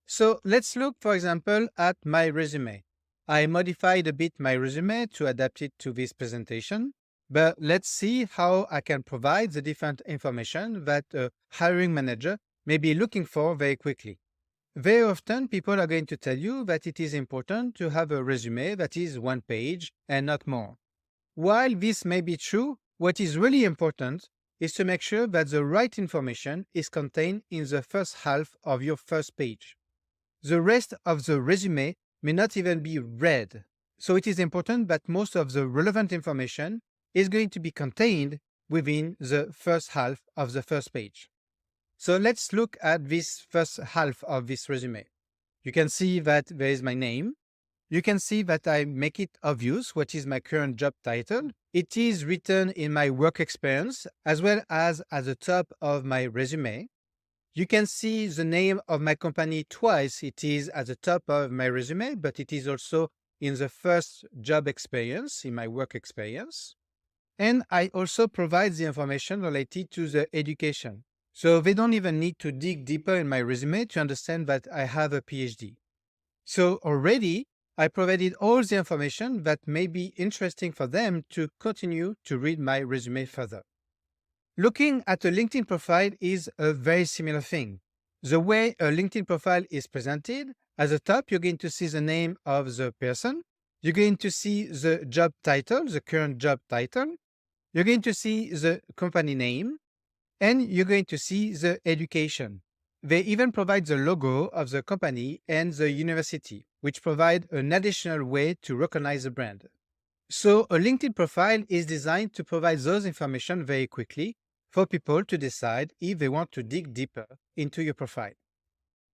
So let's look, for example, at my resume. I modified a bit my resume to adapt it to this presentation, but let's see how I can provide the different information that a hiring manager may be looking for very quickly. Very often, people are going to tell you that it is important to have a resume that is one page and not more. While this may be true, what is really important is to make sure that the right information is contained in the first half of your first page. The rest of the resume may not even be read. So it is important that most of the relevant information is going to be contained within the first half of the first page. So let's look at this first half of this resume. You can see that there is my name. You can see that I make it obvious what is my current job title. It is written in my work experience as well as at the top of my resume. You can see the name of my company twice. It is at the top of my resume, but it is also in the first job experience, in my work experience. And I also provide the information related to the education. So they don't even need to dig deeper in my resume to understand that I have a PhD. So already I provided all the information that may be interesting for them to continue to read my resume further. Looking at a LinkedIn profile is a very similar thing. The way a LinkedIn profile is presented, at the top, you're going to see the name of the person. You're going to see the job title, the current job title. You're going to see the company name, and you're going to see the education. They even provide the logo of the company and the university, which provide an additional way to recognize the brand. So a LinkedIn profile is designed to provide those information very quickly for people to decide if they want to dig deeper into your profile.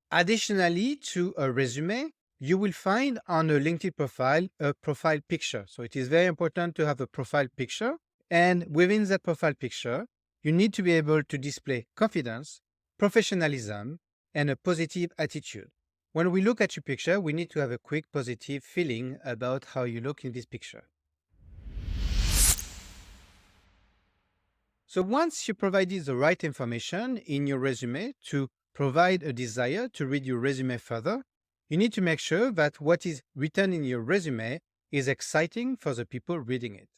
Additionally to a resume, you will find on a LinkedIn profile a profile picture. So it is very important to have a profile picture. And within that profile picture, you need to be able to display confidence, professionalism, and a positive attitude. When we look at your picture, we need to have a quick positive feeling about how you look in this picture. So once you provided the right information in your resume to provide a desire to read your resume further, you need to make sure that what is written in your resume is exciting for the people reading it.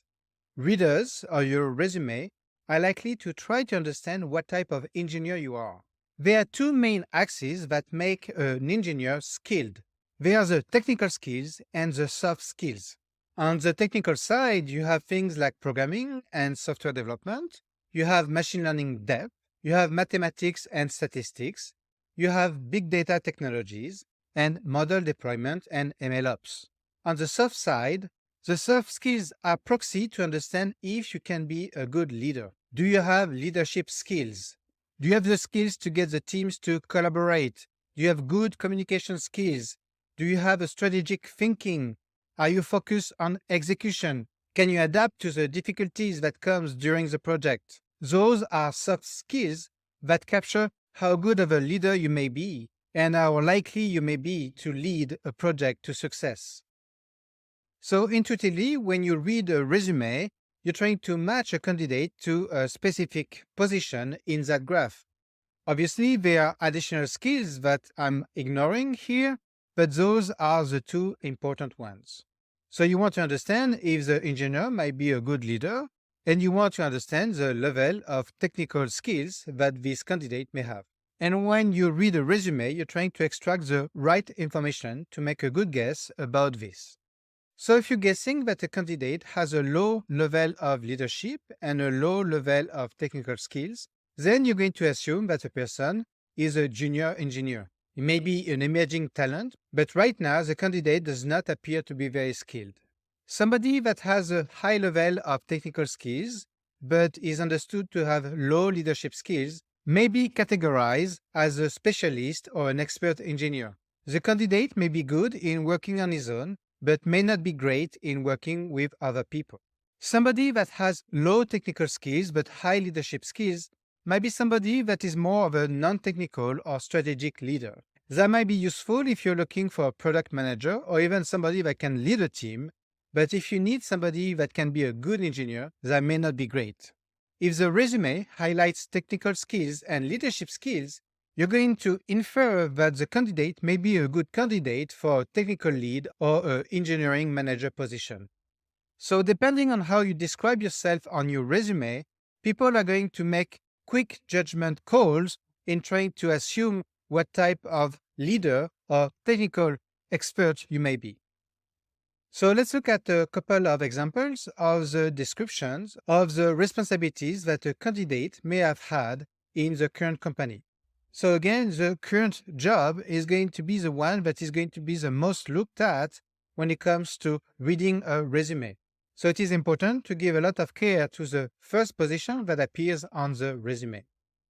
Readers of your resume are likely to try to understand what type of engineer you are. There are two main axes that make an engineer skilled. They are the technical skills and the soft skills. On the technical side, you have things like programming and software development. You have machine learning depth, you have mathematics and statistics, you have big data technologies, and model deployment and MLOps. On the soft side, the soft skills are proxy to understand if you can be a good leader. Do you have leadership skills? Do you have the skills to get the teams to collaborate? Do you have good communication skills? Do you have a strategic thinking? Are you focused on execution? Can you adapt to the difficulties that comes during the project? Those are soft skills that capture how good of a leader you may be and how likely you may be to lead a project to success. So intuitively, when you read a resume, you're trying to match a candidate to a specific position in that graph. Obviously, there are additional skills that I'm ignoring here, but those are the two important ones. So you want to understand if the engineer might be a good leader, and you want to understand the level of technical skills that this candidate may have. And when you read a resume, you're trying to extract the right information to make a good guess about this. So if you're guessing that a candidate has a low level of leadership and a low level of technical skills, then you're going to assume that a person is a junior engineer. He may be an emerging talent, but right now the candidate does not appear to be very skilled. Somebody that has a high level of technical skills, but is understood to have low leadership skills, may be categorized as a specialist or an expert engineer. The candidate may be good in working on his own, but may not be great in working with other people. Somebody that has low technical skills but high leadership skills might be somebody that is more of a non-technical or strategic leader. That might be useful if you're looking for a product manager or even somebody that can lead a team, but if you need somebody that can be a good engineer, that may not be great. If the resume highlights technical skills and leadership skills, you're going to infer that the candidate may be a good candidate for a technical lead or an engineering manager position. So depending on how you describe yourself on your resume, people are going to make quick judgment calls in trying to assume what type of leader or technical expert you may be. So let's look at a couple of examples of the descriptions of the responsibilities that a candidate may have had in the current company. So again, the current job is going to be the one that is going to be the most looked at when it comes to reading a resume. So it is important to give a lot of care to the first position that appears on the resume.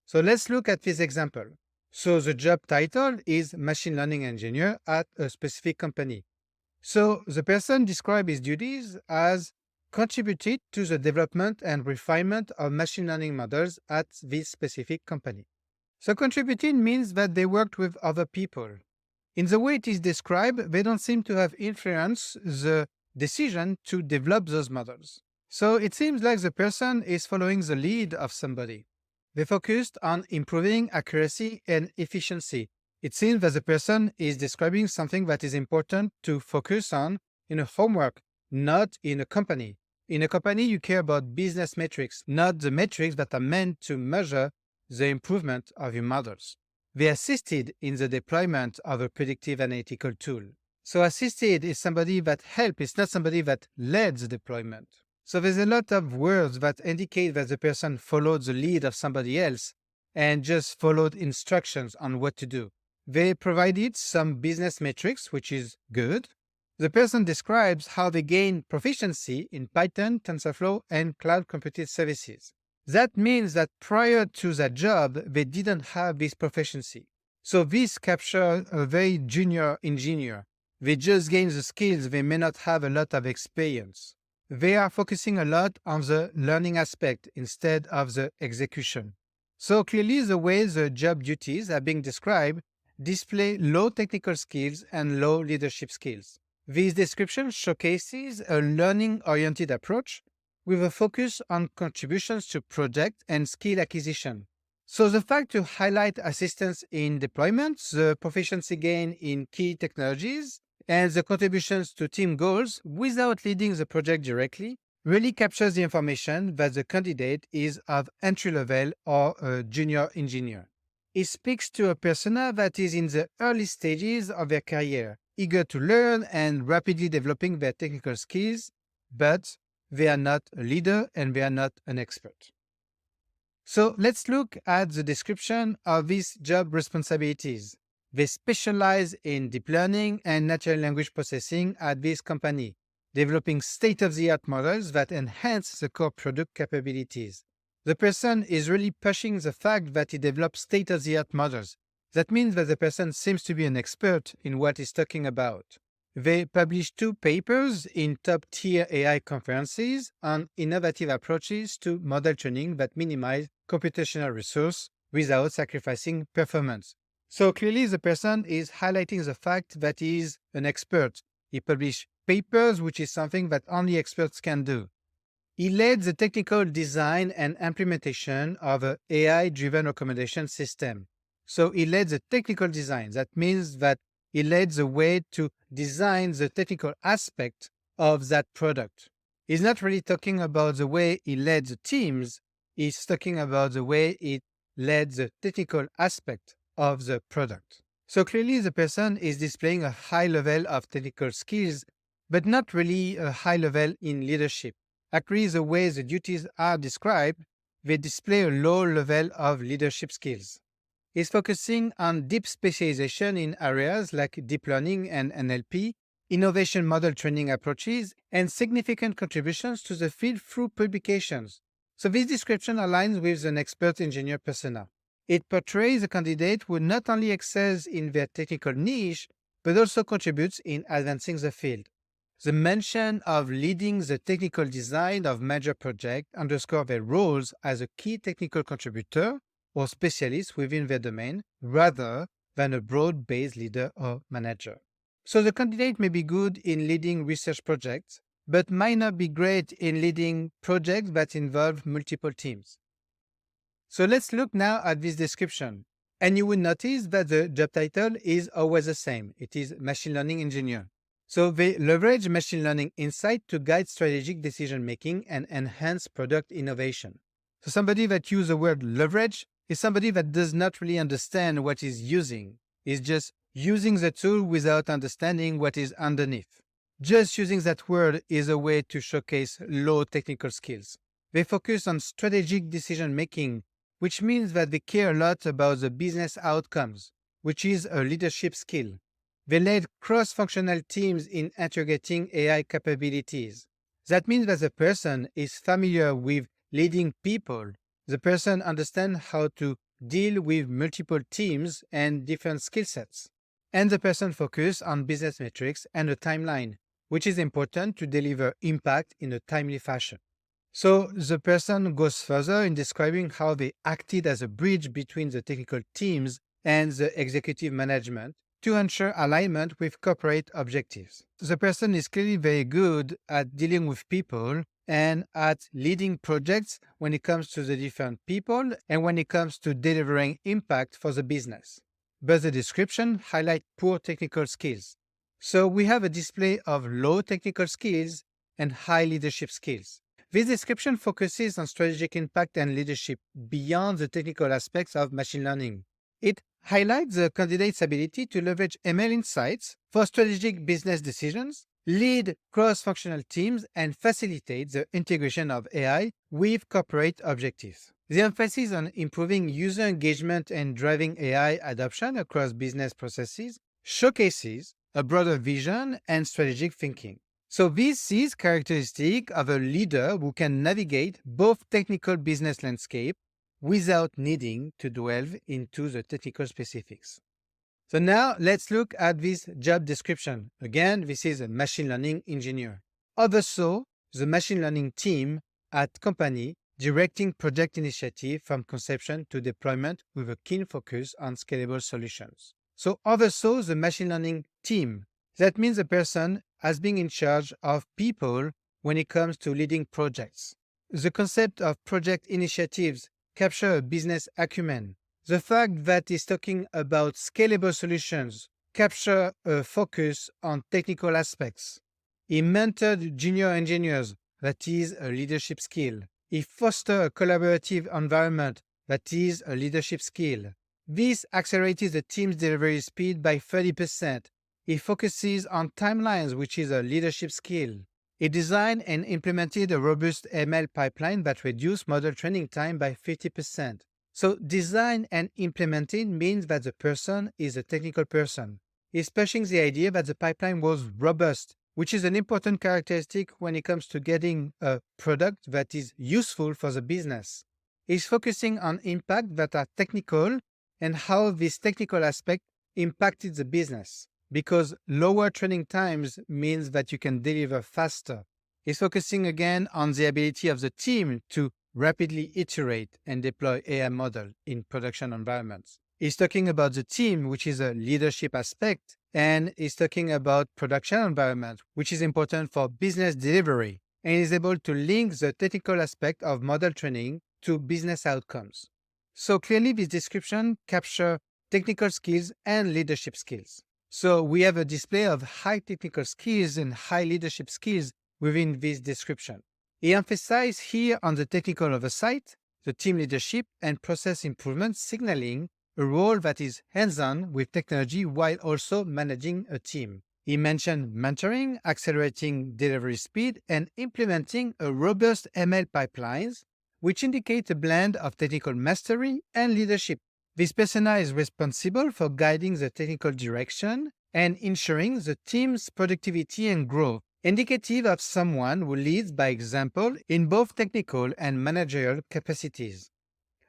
So let's look at this example. So the job title is machine learning engineer at a specific company. So the person described his duties as contributed to the development and refinement of machine learning models at this specific company. So contributing means that they worked with other people. In the way it is described, they don't seem to have influenced the decision to develop those models. So it seems like the person is following the lead of somebody. They focused on improving accuracy and efficiency. It seems that the person is describing something that is important to focus on in a homework, not in a company. In a company, you care about business metrics, not the metrics that are meant to measure the improvement of your models. They assisted in the deployment of a predictive analytical tool. So assisted is somebody that helped, it's not somebody that led the deployment. So there's a lot of words that indicate that the person followed the lead of somebody else and just followed instructions on what to do. They provided some business metrics, which is good. The person describes how they gain proficiency in Python, TensorFlow, and cloud computing services. That means that prior to that job, they didn't have this proficiency. So this captures a very junior engineer. They just gain the skills, they may not have a lot of experience. They are focusing a lot on the learning aspect instead of the execution. So clearly the way the job duties are being described display low technical skills and low leadership skills. This description showcases a learning-oriented approach with a focus on contributions to project and skill acquisition. So the fact to highlight assistance in deployment, the proficiency gain in key technologies, and the contributions to team goals without leading the project directly really captures the information that the candidate is of entry level or a junior engineer. It speaks to a persona that is in the early stages of their career, eager to learn and rapidly developing their technical skills, but they are not a leader and they are not an expert. So let's look at the description of these job responsibilities. They specialize in deep learning and natural language processing at this company, developing state-of-the-art models that enhance the core product capabilities. The person is really pushing the fact that he develops state-of-the-art models. That means that the person seems to be an expert in what he's talking about. They published 2 papers in top-tier AI conferences on innovative approaches to model training that minimize computational resource without sacrificing performance. So clearly the person is highlighting the fact that he is an expert. He published papers, which is something that only experts can do. He led the technical design and implementation of an AI-driven recommendation system. So he led the technical design. That means that he led the way to design the technical aspect of that product. He's not really talking about the way he led the teams. He's talking about the way he led the technical aspect of the product. So clearly the person is displaying a high level of technical skills, but not really a high level in leadership. Actually, the way the duties are described, they display a low level of leadership skills. He's focusing on deep specialization in areas like deep learning and NLP, innovation model training approaches, and significant contributions to the field through publications. So this description aligns with an expert engineer persona. It portrays a candidate who not only excels in their technical niche, but also contributes in advancing the field. The mention of leading the technical design of major projects underscore their roles as a key technical contributor or specialist within their domain, rather than a broad-based leader or manager. So the candidate may be good in leading research projects, but might not be great in leading projects that involve multiple teams. So let's look now at this description. And you will notice that the job title is always the same. It is machine learning engineer. So they leverage machine learning insight to guide strategic decision-making and enhance product innovation. So somebody that uses the word leverage is somebody that does not really understand what he's using. He's just using the tool without understanding what is underneath. Just using that word is a way to showcase low technical skills. They focus on strategic decision-making, which means that they care a lot about the business outcomes, which is a leadership skill. They led cross-functional teams in integrating AI capabilities. That means that the person is familiar with leading people. The person understands how to deal with multiple teams and different skill sets. And the person focuses on business metrics and a timeline, which is important to deliver impact in a timely fashion. So the person goes further in describing how they acted as a bridge between the technical teams and the executive management to ensure alignment with corporate objectives. The person is clearly very good at dealing with people and at leading projects when it comes to the different people and when it comes to delivering impact for the business. But the description highlights poor technical skills. So we have a display of low technical skills and high leadership skills. This description focuses on strategic impact and leadership beyond the technical aspects of machine learning. It highlights the candidate's ability to leverage ML insights for strategic business decisions, lead cross-functional teams, and facilitate the integration of AI with corporate objectives. The emphasis on improving user engagement and driving AI adoption across business processes showcases a broader vision and strategic thinking. So this is characteristic of a leader who can navigate both technical business landscape without needing to delve into the technical specifics. So now let's look at this job description. Again, this is a machine learning engineer. Oversaw the machine learning team at company directing project initiative from conception to deployment with a keen focus on scalable solutions. So oversaw the machine learning team. That means the person has been in charge of people when it comes to leading projects. The concept of project initiatives capture a business acumen. The fact that he's talking about scalable solutions capture a focus on technical aspects. He mentored junior engineers, that is a leadership skill. He fostered a collaborative environment, that is a leadership skill. This accelerated the team's delivery speed by 30%. He focuses on timelines, which is a leadership skill. He designed and implemented a robust ML pipeline that reduced model training time by 50%. So design and implementing means that the person is a technical person. He's pushing the idea that the pipeline was robust, which is an important characteristic when it comes to getting a product that is useful for the business. He's focusing on impact that are technical and how this technical aspect impacted the business, because lower training times means that you can deliver faster. He's focusing again on the ability of the team to rapidly iterate and deploy AI model in production environments. He's talking about the team, which is a leadership aspect, and he's talking about production environment, which is important for business delivery, and is able to link the technical aspect of model training to business outcomes. So clearly this description captures technical skills and leadership skills. So we have a display of high technical skills and high leadership skills within this description. He emphasized here on the technical oversight, the team leadership, and process improvement, signaling a role that is hands-on with technology while also managing a team. He mentioned mentoring, accelerating delivery speed, and implementing a robust ML pipelines, which indicate a blend of technical mastery and leadership. This persona is responsible for guiding the technical direction and ensuring the team's productivity and growth, indicative of someone who leads by example in both technical and managerial capacities.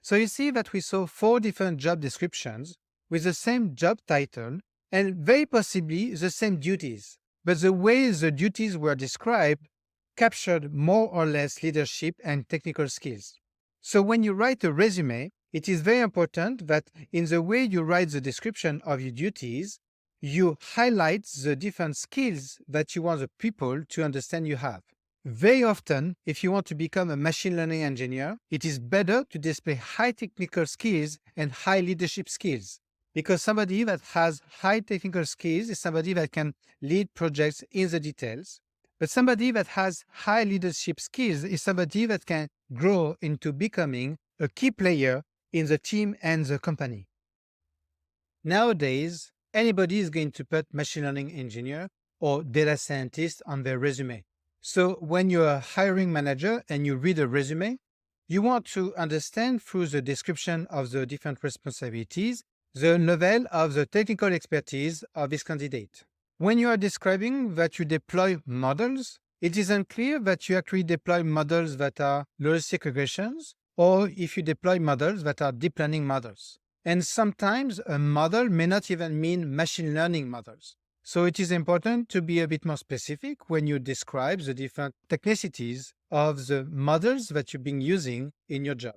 So you see that we saw 4 different job descriptions with the same job title and very possibly the same duties. But the way the duties were described captured more or less leadership and technical skills. So when you write a resume, it is very important that in the way you write the description of your duties, you highlight the different skills that you want the people to understand you have. Very often, if you want to become a machine learning engineer, it is better to display high technical skills and high leadership skills, because somebody that has high technical skills is somebody that can lead projects in the details. But somebody that has high leadership skills is somebody that can grow into becoming a key player in the team and the company. Nowadays, anybody is going to put machine learning engineer or data scientist on their resume. So when you're a hiring manager and you read a resume, you want to understand through the description of the different responsibilities the level of the technical expertise of this candidate. When you are describing that you deploy models, it is unclear that you actually deploy models that are logistic regressions or if you deploy models that are deep learning models. And sometimes a model may not even mean machine learning models. So it is important to be a bit more specific when you describe the different technicities of the models that you've been using in your job.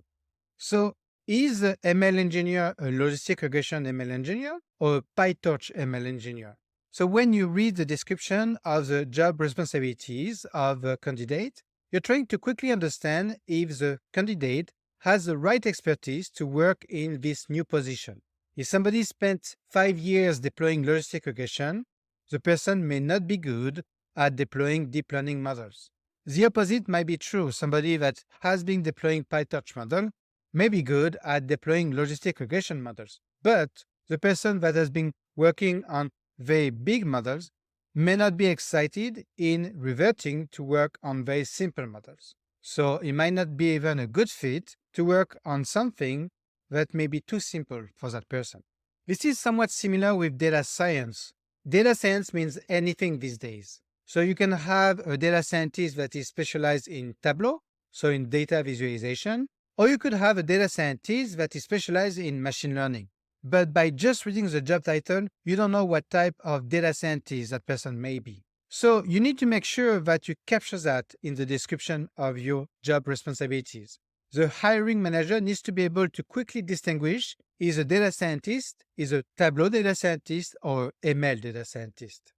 So is the ML engineer a logistic regression ML engineer or a PyTorch ML engineer? So when you read the description of the job responsibilities of a candidate, you're trying to quickly understand if the candidate has the right expertise to work in this new position. If somebody spent 5 years deploying logistic regression, the person may not be good at deploying deep learning models. The opposite might be true. Somebody that has been deploying PyTorch model may be good at deploying logistic regression models, but the person that has been working on very big models may not be excited in reverting to work on very simple models. So it might not be even a good fit to work on something that may be too simple for that person. This is somewhat similar with data science. Data science means anything these days. So you can have a data scientist that is specialized in Tableau, so in data visualization, or you could have a data scientist that is specialized in machine learning. But by just reading the job title, you don't know what type of data scientist that person may be. So you need to make sure that you capture that in the description of your job responsibilities. The hiring manager needs to be able to quickly distinguish is a data scientist, is a Tableau data scientist, or ML data scientist.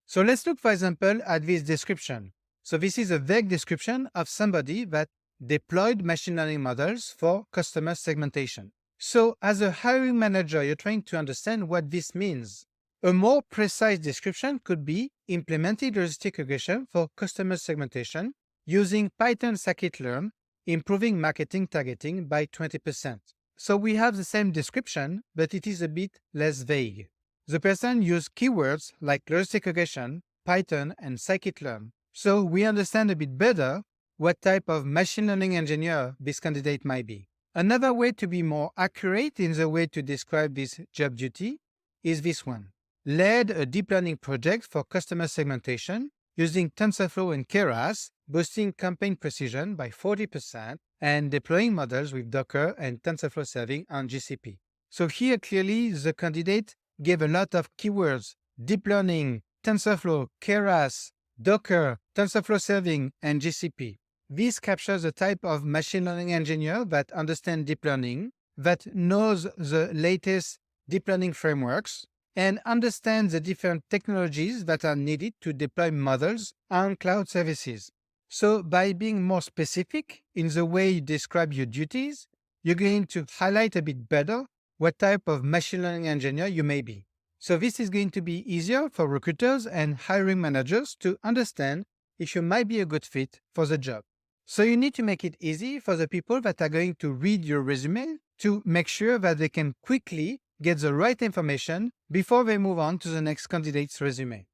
So let's look, for example, at this description. So this is a vague description of somebody that deployed machine learning models for customer segmentation. So as a hiring manager, you're trying to understand what this means. A more precise description could be implemented logistic regression for customer segmentation using Python scikit-learn, improving marketing targeting by 20%. So we have the same description, but it is a bit less vague. The person used keywords like logistic regression, Python, and scikit-learn. So we understand a bit better what type of machine learning engineer this candidate might be. Another way to be more accurate in the way to describe this job duty is this one. Led a deep learning project for customer segmentation using TensorFlow and Keras, boosting campaign precision by 40% and deploying models with Docker and TensorFlow serving on GCP. So here clearly the candidate gave a lot of keywords: deep learning, TensorFlow, Keras, Docker, TensorFlow serving, and GCP. This captures the type of machine learning engineer that understands deep learning, that knows the latest deep learning frameworks, and understands the different technologies that are needed to deploy models on cloud services. So by being more specific in the way you describe your duties, you're going to highlight a bit better what type of machine learning engineer you may be. So this is going to be easier for recruiters and hiring managers to understand if you might be a good fit for the job. So you need to make it easy for the people that are going to read your resume to make sure that they can quickly get the right information before they move on to the next candidate's resume.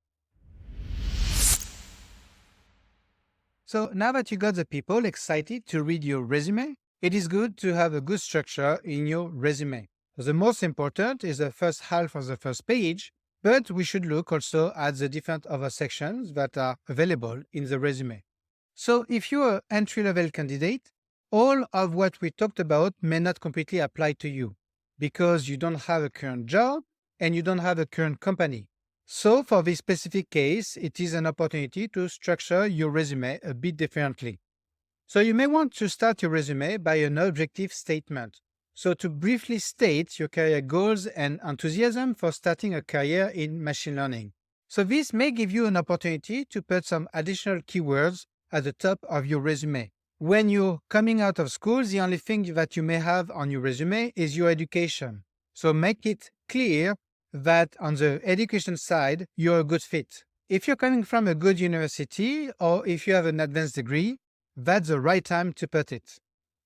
So now that you got the people excited to read your resume, it is good to have a good structure in your resume. The most important is the first half of the first page, but we should look also at the different other sections that are available in the resume. So if you're an entry-level candidate, all of what we talked about may not completely apply to you because you don't have a current job and you don't have a current company. So for this specific case, it is an opportunity to structure your resume a bit differently. So you may want to start your resume by an objective statement. So to briefly state your career goals and enthusiasm for starting a career in machine learning. So this may give you an opportunity to put some additional keywords at the top of your resume. When you're coming out of school, the only thing that you may have on your resume is your education. So make it clear that on the education side, you're a good fit. If you're coming from a good university or if you have an advanced degree, that's the right time to put it.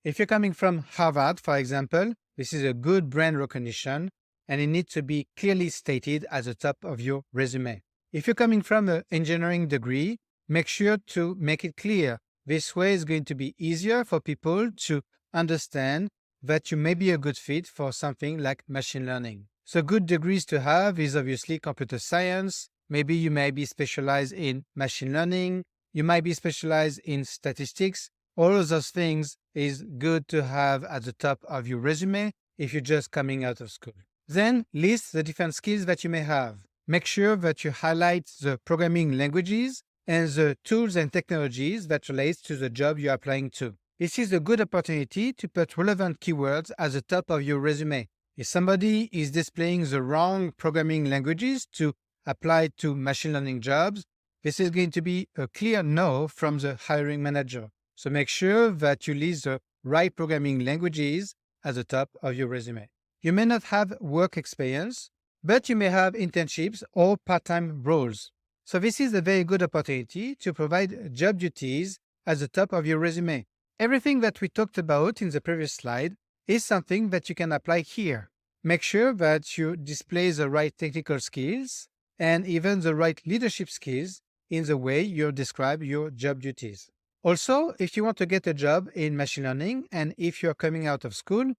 If you're coming from Harvard, for example, this is a good brand recognition and it needs to be clearly stated at the top of your resume. If you're coming from an engineering degree, make sure to make it clear. This way is going to be easier for people to understand that you may be a good fit for something like machine learning. So good degrees to have is obviously computer science. Maybe you may be specialized in machine learning. You might be specialized in statistics. All of those things is good to have at the top of your resume if you're just coming out of school. Then list the different skills that you may have. Make sure that you highlight the programming languages and the tools and technologies that relate to the job you're applying to. This is a good opportunity to put relevant keywords at the top of your resume. If somebody is displaying the wrong programming languages to apply to machine learning jobs, this is going to be a clear no from the hiring manager. So make sure that you list the right programming languages at the top of your resume. You may not have work experience, but you may have internships or part-time roles. So this is a very good opportunity to provide job duties at the top of your resume. Everything that we talked about in the previous slide is something that you can apply here. Make sure that you display the right technical skills and even the right leadership skills in the way you describe your job duties. Also, if you want to get a job in machine learning and if you're coming out of school,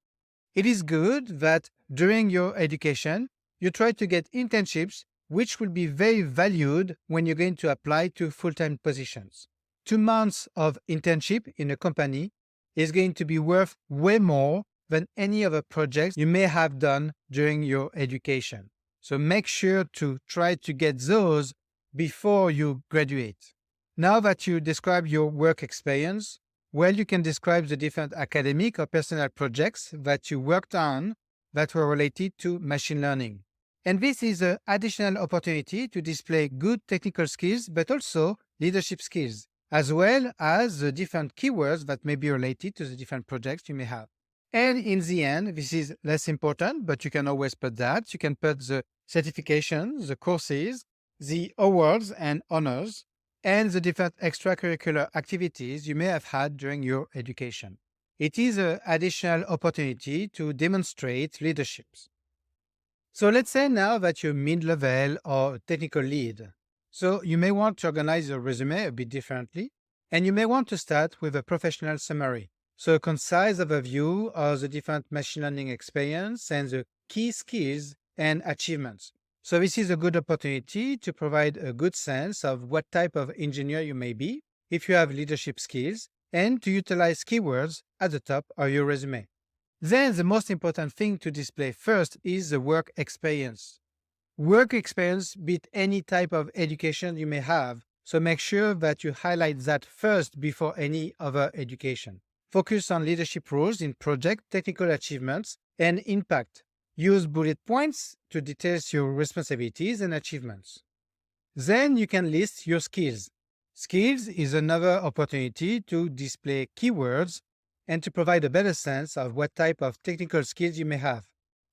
it is good that during your education, you try to get internships which will be very valued when you're going to apply to full-time positions. 2 months of internship in a company is going to be worth way more than any other projects you may have done during your education. So make sure to try to get those before you graduate. Now that you describe your work experience, well, you can describe the different academic or personal projects that you worked on that were related to machine learning. And this is an additional opportunity to display good technical skills, but also leadership skills, as well as the different keywords that may be related to the different projects you may have. And in the end, this is less important, but you can always put that. You can put the certifications, the courses, the awards and honors, and the different extracurricular activities you may have had during your education. It is an additional opportunity to demonstrate leaderships. So let's say now that you're mid-level or technical lead. So you may want to organize your resume a bit differently, and you may want to start with a professional summary. So a concise overview of the different machine learning experience and the key skills and achievements. So this is a good opportunity to provide a good sense of what type of engineer you may be, if you have leadership skills, and to utilize keywords at the top of your resume. Then the most important thing to display first is the work experience. Work experience beat any type of education you may have, so make sure that you highlight that first before any other education. Focus on leadership roles in project, technical achievements, and impact. Use bullet points to detail your responsibilities and achievements. Then you can list your skills. Skills is another opportunity to display keywords and to provide a better sense of what type of technical skills you may have.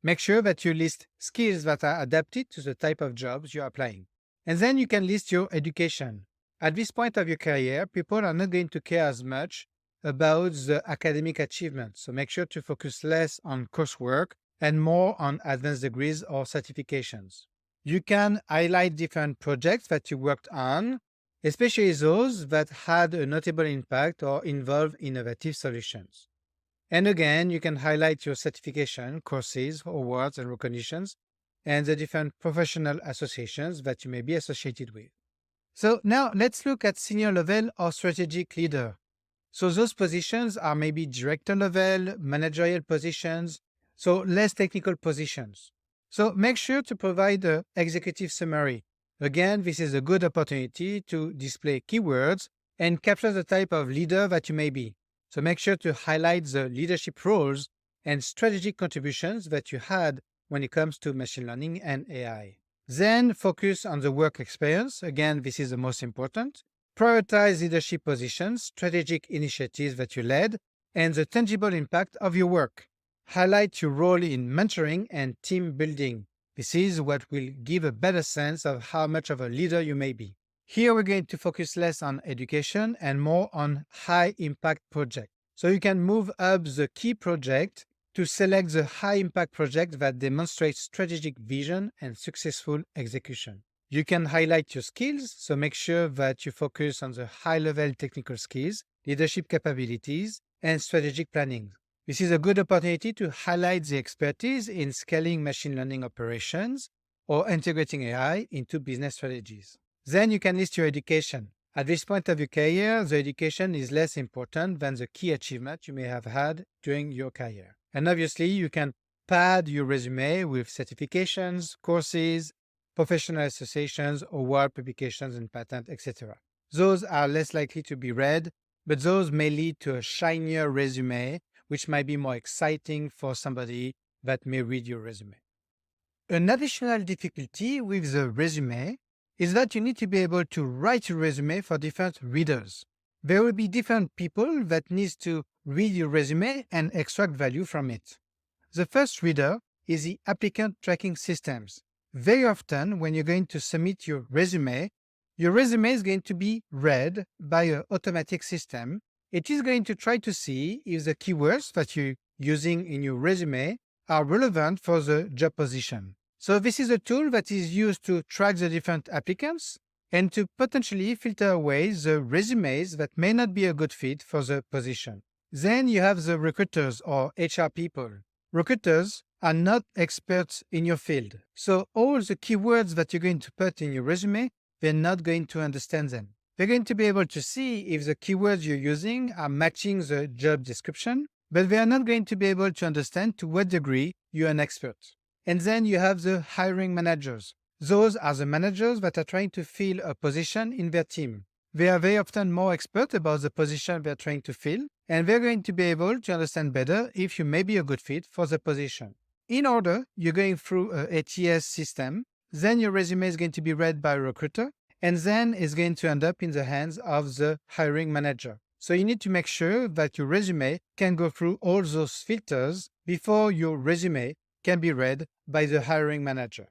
Make sure that you list skills that are adapted to the type of jobs you're applying. And then you can list your education. At this point of your career, people are not going to care as much about the academic achievements, so make sure to focus less on coursework and more on advanced degrees or certifications. You can highlight different projects that you worked on, especially those that had a notable impact or involve innovative solutions. And again, you can highlight your certification, courses, awards, and recognitions, and the different professional associations that you may be associated with. So now let's look at senior level or strategic leader. So those positions are maybe director level, managerial positions, so less technical positions. So make sure to provide an executive summary. Again, this is a good opportunity to display keywords and capture the type of leader that you may be. So make sure to highlight the leadership roles and strategic contributions that you had when it comes to machine learning and AI. Then focus on the work experience. Again, this is the most important. Prioritize leadership positions, strategic initiatives that you led, and the tangible impact of your work. Highlight your role in mentoring and team building. This is what will give a better sense of how much of a leader you may be. Here we're going to focus less on education and more on high impact projects. So you can move up the key project to select the high impact project that demonstrates strategic vision and successful execution. You can highlight your skills, so make sure that you focus on the high-level technical skills, leadership capabilities, and strategic planning. This is a good opportunity to highlight the expertise in scaling machine learning operations or integrating AI into business strategies. Then you can list your education. At this point of your career, the education is less important than the key achievement you may have had during your career. And obviously, you can pad your resume with certifications, courses, professional associations, award publications, and patents, etc. Those are less likely to be read, but those may lead to a shinier resume, which might be more exciting for somebody that may read your resume. An additional difficulty with the resume is that you need to be able to write your resume for different readers. There will be different people that need to read your resume and extract value from it. The first reader is the applicant tracking systems. Very often, when you're going to submit your resume is going to be read by an automatic system. It is going to try to see if the keywords that you're using in your resume are relevant for the job position. So this is a tool that is used to track the different applicants and to potentially filter away the resumes that may not be a good fit for the position. Then you have the recruiters or HR people. Recruiters are not experts in your field. So all the keywords that you're going to put in your resume, they're not going to understand them. They're going to be able to see if the keywords you're using are matching the job description, but they are not going to be able to understand to what degree you're an expert. And then you have the hiring managers. Those are the managers that are trying to fill a position in their team. They are very often more expert about the position they're trying to fill, and they're going to be able to understand better if you may be a good fit for the position. In order, you're going through an ATS system, then your resume is going to be read by a recruiter, and then it's going to end up in the hands of the hiring manager. So you need to make sure that your resume can go through all those filters before your resume can be read by the hiring manager.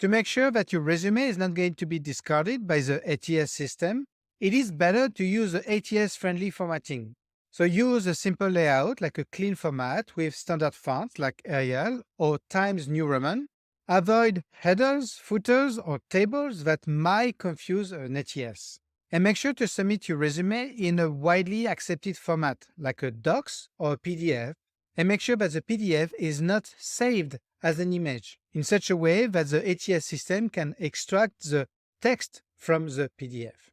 To make sure that your resume is not going to be discarded by the ATS system, it is better to use the ATS-friendly formatting. So use a simple layout like a clean format with standard fonts like Arial or Times New Roman. Avoid headers, footers, or tables that might confuse an ATS. And make sure to submit your resume in a widely accepted format, like a docs or a PDF, and make sure that the PDF is not saved as an image in such a way that the ATS system can extract the text from the PDF.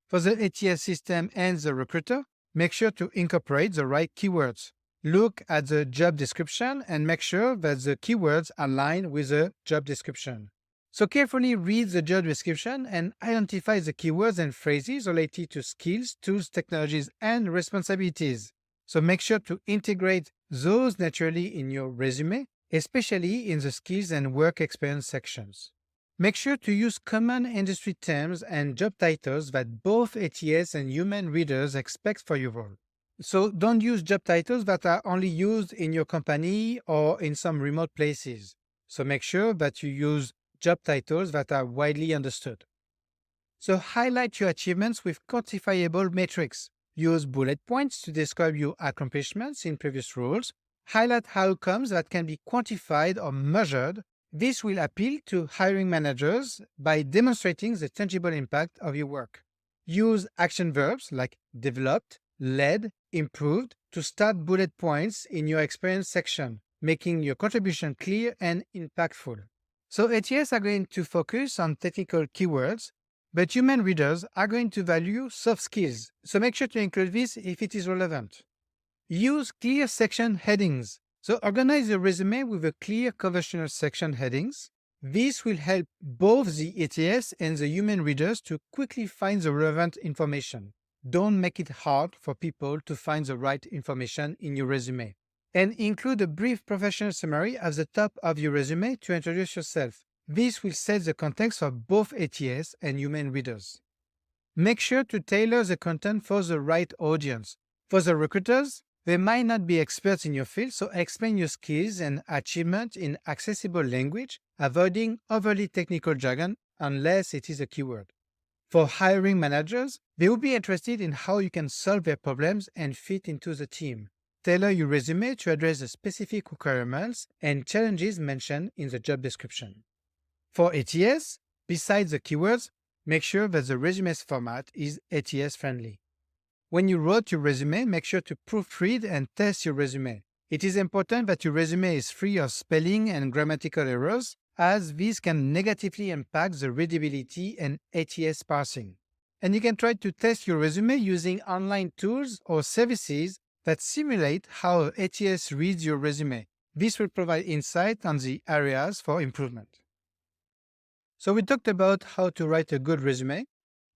For the ATS system and the recruiter, make sure to incorporate the right keywords. Look at the job description and make sure that the keywords align with the job description. So carefully read the job description and identify the keywords and phrases related to skills, tools, technologies, and responsibilities. So make sure to integrate those naturally in your resume, especially in the skills and work experience sections. Make sure to use common industry terms and job titles that both ATS and human readers expect for your role. So don't use job titles that are only used in your company or in some remote places. So make sure that you use job titles that are widely understood. So highlight your achievements with quantifiable metrics. Use bullet points to describe your accomplishments in previous roles. Highlight outcomes that can be quantified or measured. This will appeal to hiring managers by demonstrating the tangible impact of your work. Use action verbs like developed, led, improved to start bullet points in your experience section, making your contribution clear and impactful. So ATS are going to focus on technical keywords, but human readers are going to value soft skills. So make sure to include this if it is relevant. Use clear section headings. So organize your resume with a clear conversational section headings. This will help both the ATS and the human readers to quickly find the relevant information. Don't make it hard for people to find the right information in your resume. And include a brief professional summary at the top of your resume to introduce yourself. This will set the context for both ATS and human readers. Make sure to tailor the content for the right audience. For the recruiters, they might not be experts in your field, so explain your skills and achievements in accessible language, avoiding overly technical jargon unless it is a keyword. For hiring managers, they will be interested in how you can solve their problems and fit into the team. Tailor your resume to address the specific requirements and challenges mentioned in the job description. For ATS, besides the keywords, make sure that the resume's format is ATS friendly. When you wrote your resume, make sure to proofread and test your resume. It is important that your resume is free of spelling and grammatical errors, as these can negatively impact the readability and ATS parsing. And you can try to test your resume using online tools or services that simulate how ATS reads your resume. This will provide insight on the areas for improvement. So we talked about how to write a good resume,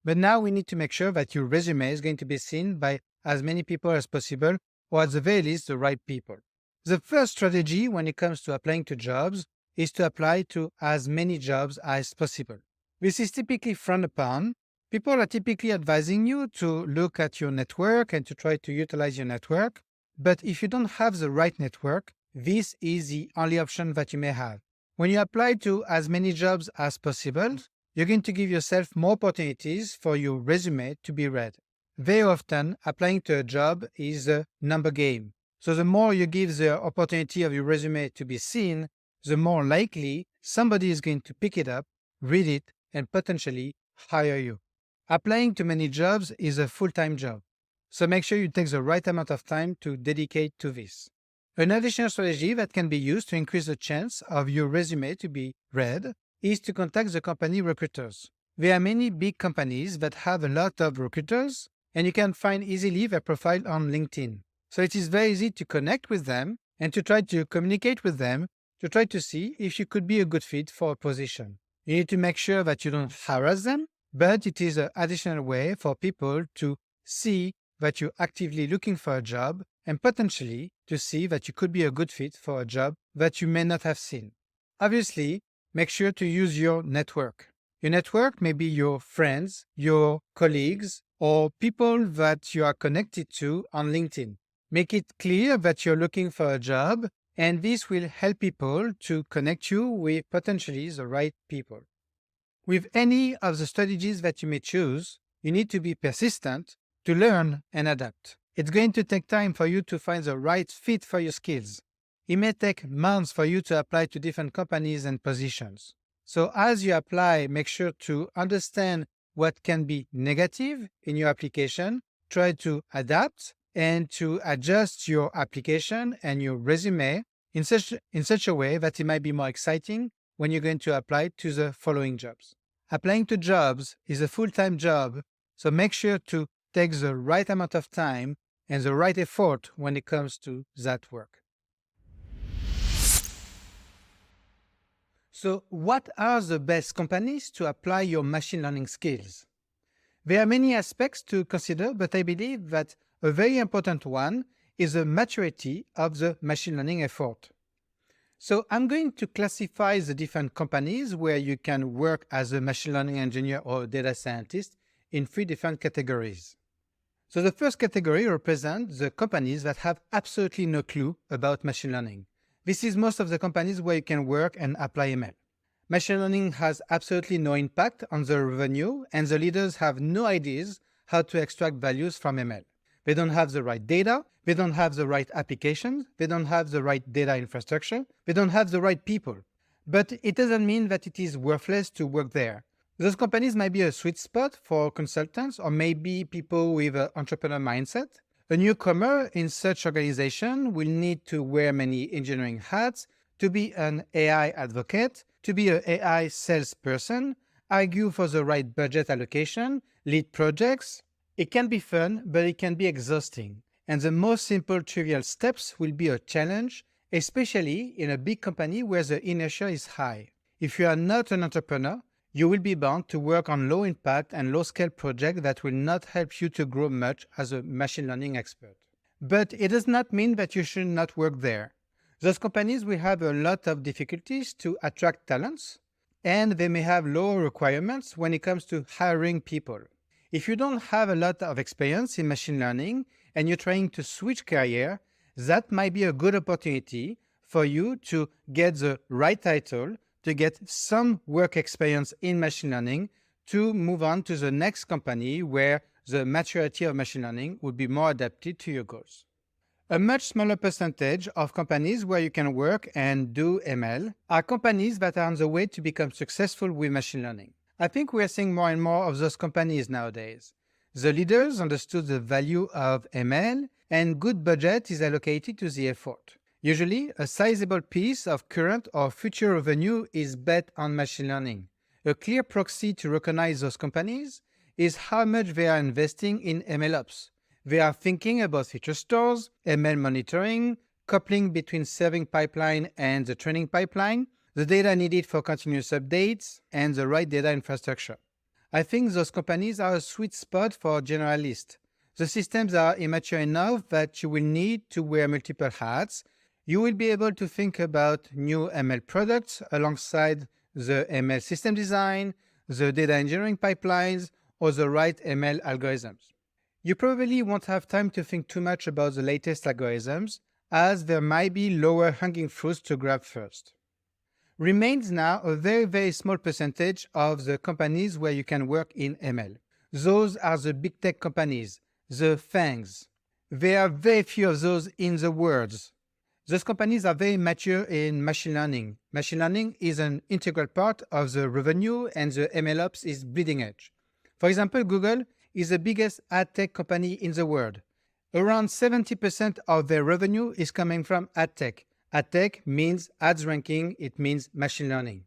but now we need to make sure that your resume is going to be seen by as many people as possible, or at the very least, the right people. The first strategy when it comes to applying to jobs is to apply to as many jobs as possible. This is typically frowned upon. People are typically advising you to look at your network and to try to utilize your network. But if you don't have the right network, this is the only option that you may have. When you apply to as many jobs as possible, you're going to give yourself more opportunities for your resume to be read. Very often, applying to a job is a number game. So the more you give the opportunity of your resume to be seen, the more likely somebody is going to pick it up, read it, and potentially hire you. Applying to many jobs is a full-time job. So make sure you take the right amount of time to dedicate to this. An additional strategy that can be used to increase the chance of your resume to be read is to contact the company recruiters. There are many big companies that have a lot of recruiters, and you can find easily their profile on LinkedIn. So it is very easy to connect with them and to try to communicate with them to try to see if you could be a good fit for a position. You need to make sure that you don't harass them, but it is an additional way for people to see that you're actively looking for a job and potentially to see that you could be a good fit for a job that you may not have seen. Obviously, make sure to use your network. Your network may be your friends, your colleagues, or people that you are connected to on LinkedIn. Make it clear that you're looking for a job, and this will help people to connect you with potentially the right people. With any of the strategies that you may choose, you need to be persistent to learn and adapt. It's going to take time for you to find the right fit for your skills. It may take months for you to apply to different companies and positions. So as you apply, make sure to understand what can be negative in your application, try to adapt and to adjust your application and your resume in such a way that it might be more exciting when you're going to apply to the following jobs. Applying to jobs is a full-time job, so make sure to take the right amount of time and the right effort when it comes to that work. So, what are the best companies to apply your machine learning skills? There are many aspects to consider, but I believe that a very important one is the maturity of the machine learning effort. So I'm going to classify the different companies where you can work as a machine learning engineer or data scientist in 3 different categories. So the first category represents the companies that have absolutely no clue about machine learning. This is most of the companies where you can work and apply ML. Machine learning has absolutely no impact on the revenue, and the leaders have no ideas how to extract values from ML. They don't have the right data, they don't have the right applications, they don't have the right data infrastructure, they don't have the right people. But it doesn't mean that it is worthless to work there. Those companies might be a sweet spot for consultants or maybe people with an entrepreneur mindset. A newcomer in such organization will need to wear many engineering hats, to be an AI advocate, to be an AI salesperson, argue for the right budget allocation, lead projects. It can be fun, but it can be exhausting. And the most simple trivial steps will be a challenge, especially in a big company where the inertia is high. If you are not an entrepreneur, you will be bound to work on low impact and low scale projects that will not help you to grow much as a machine learning expert. But it does not mean that you should not work there. Those companies will have a lot of difficulties to attract talents, and they may have lower requirements when it comes to hiring people. If you don't have a lot of experience in machine learning and you're trying to switch career, that might be a good opportunity for you to get the right title, to get some work experience in machine learning, to move on to the next company where the maturity of machine learning would be more adapted to your goals. A much smaller percentage of companies where you can work and do ML are companies that are on the way to become successful with machine learning. I think we are seeing more and more of those companies nowadays. The leaders understood the value of ML and good budget is allocated to the effort. Usually, a sizable piece of current or future revenue is bet on machine learning. A clear proxy to recognize those companies is how much they are investing in MLOps. They are thinking about feature stores, ML monitoring, coupling between serving pipeline and the training pipeline, the data needed for continuous updates, and the right data infrastructure. I think those companies are a sweet spot for generalists. The systems are immature enough that you will need to wear multiple hats. You will be able to think about new ML products alongside the ML system design, the data engineering pipelines, or the right ML algorithms. You probably won't have time to think too much about the latest algorithms, as there might be lower hanging fruits to grab first. Remains now a very small percentage of the companies where you can work in ML. Those are the big tech companies, the FANGs. There are very few of those in the world. Those companies are very mature in machine learning. Machine learning is an integral part of the revenue and the MLOps is bleeding edge. For example, Google is the biggest ad tech company in the world. Around 70% of their revenue is coming from ad tech. Ad tech means ads ranking, it means machine learning.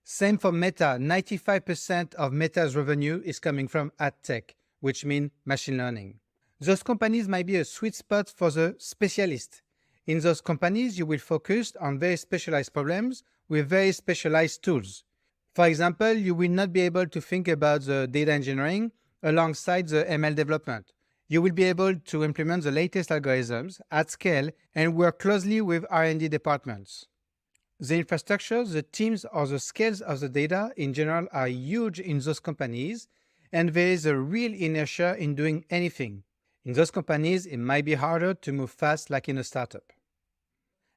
Same for Meta, 95% of Meta's revenue is coming from ad tech, which means machine learning. Those companies might be a sweet spot for the specialist. In those companies, you will focus on very specialized problems with very specialized tools. For example, you will not be able to think about the data engineering alongside the ML development. You will be able to implement the latest algorithms at scale and work closely with R&D departments. The infrastructure, the teams, or the scales of the data in general are huge in those companies, and there is a real inertia in doing anything. In those companies, it might be harder to move fast like in a startup.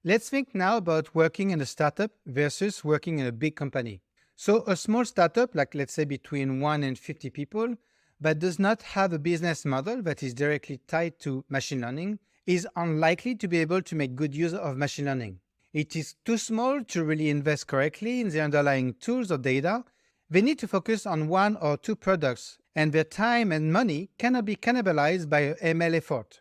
Let's think now about working in a startup versus working in a big company. So a small startup, like let's say between 1 and 50 people, but does not have a business model that is directly tied to machine learning, is unlikely to be able to make good use of machine learning. It is too small to really invest correctly in the underlying tools or data. They need to focus on one or two products, and their time and money cannot be cannibalized by an ML effort.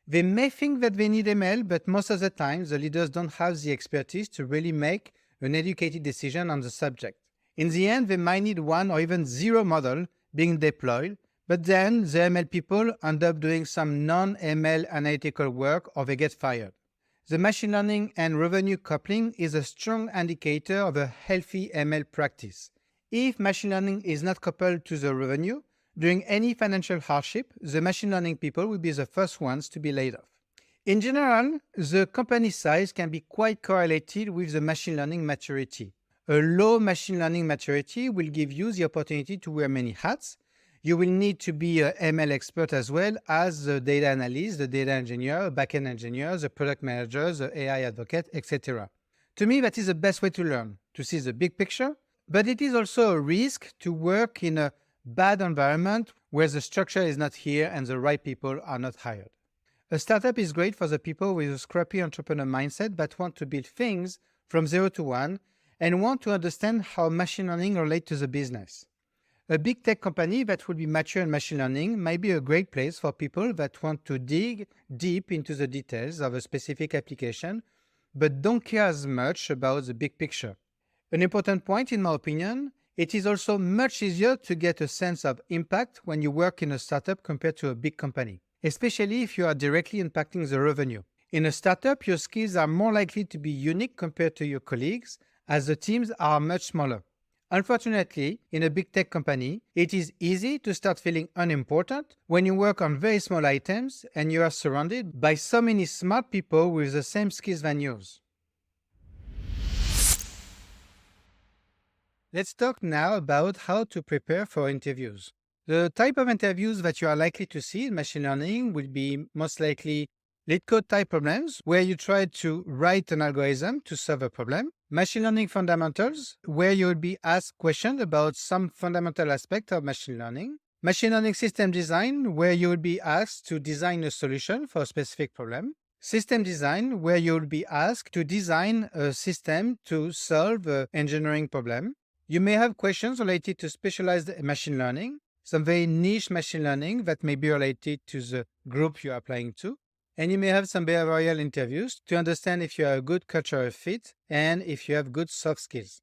They may think that they need ML, but most of the time, the leaders don't have the expertise to really make an educated decision on the subject. In the end, they might need one or even zero model being deployed, but then the ML people end up doing some non-ML analytical work or they get fired. The machine learning and revenue coupling is a strong indicator of a healthy ML practice. If machine learning is not coupled to the revenue, during any financial hardship, the machine learning people will be the first ones to be laid off. In general, the company size can be quite correlated with the machine learning maturity. A low machine learning maturity will give you the opportunity to wear many hats. You will need to be an ML expert as well as the data analyst, the data engineer, backend engineer, the product manager, the AI advocate, etc. To me, that is the best way to learn, to see the big picture, but it is also a risk to work in a bad environment where the structure is not here and the right people are not hired. A startup is great for the people with a scrappy entrepreneur mindset that want to build things from 0 to 1 and want to understand how machine learning relates to the business. A big tech company that will be mature in machine learning might be a great place for people that want to dig deep into the details of a specific application, but don't care as much about the big picture. An important point, in my opinion, it is also much easier to get a sense of impact when you work in a startup compared to a big company, especially if you are directly impacting the revenue. In a startup, your skills are more likely to be unique compared to your colleagues, as the teams are much smaller. Unfortunately, in a big tech company, it is easy to start feeling unimportant when you work on very small items and you are surrounded by so many smart people with the same skills than yours. Let's talk now about how to prepare for interviews. The type of interviews that you are likely to see in machine learning will be most likely LeetCode type problems, where you try to write an algorithm to solve a problem. Machine learning fundamentals, where you will be asked questions about some fundamental aspect of machine learning. Machine learning system design, where you will be asked to design a solution for a specific problem. System design, where you will be asked to design a system to solve an engineering problem. You may have questions related to specialized machine learning, some very niche machine learning that may be related to the group you are applying to. And you may have some behavioral interviews to understand if you are a good cultural fit and if you have good soft skills.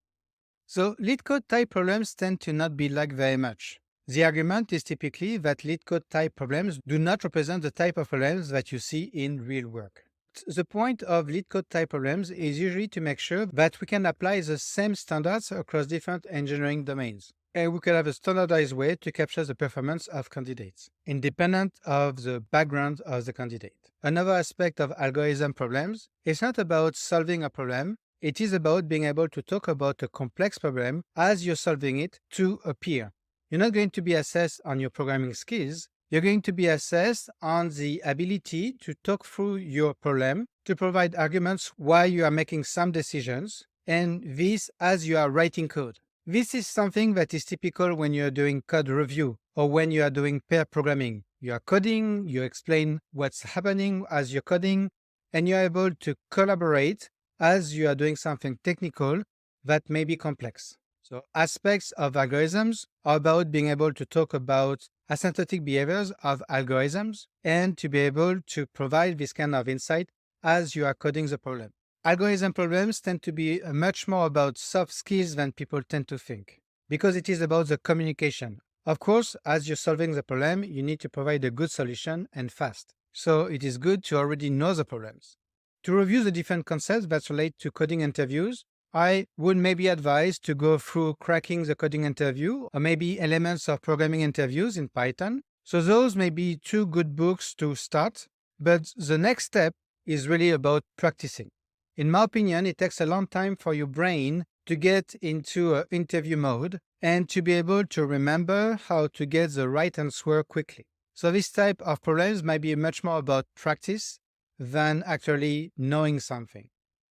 So LeetCode type problems tend to not be liked very much. The argument is typically that LeetCode type problems do not represent the type of problems that you see in real work. The point of LeetCode type problems is usually to make sure that we can apply the same standards across different engineering domains. And we can have a standardized way to capture the performance of candidates, independent of the background of the candidate. Another aspect of algorithm problems is not about solving a problem, it is about being able to talk about a complex problem as you're solving it to a peer. You're not going to be assessed on your programming skills, you're going to be assessed on the ability to talk through your problem, to provide arguments why you are making some decisions, and this as you are writing code. This is something that is typical when you are doing code review or when you are doing pair programming. You are coding, you explain what's happening as you're coding, and you're able to collaborate as you are doing something technical that may be complex. So aspects of algorithms are about being able to talk about asymptotic behaviors of algorithms and to be able to provide this kind of insight as you are coding the problem. Algorithm problems tend to be much more about soft skills than people tend to think, because it is about the communication. Of course, as you're solving the problem, you need to provide a good solution and fast. So it is good to already know the problems. To review the different concepts that relate to coding interviews, I would maybe advise to go through Cracking the Coding Interview or maybe Elements of Programming Interviews in Python. So those may be two good books to start, but the next step is really about practicing. In my opinion, it takes a long time for your brain to get into an interview mode and to be able to remember how to get the right answer quickly. So this type of problems might be much more about practice than actually knowing something.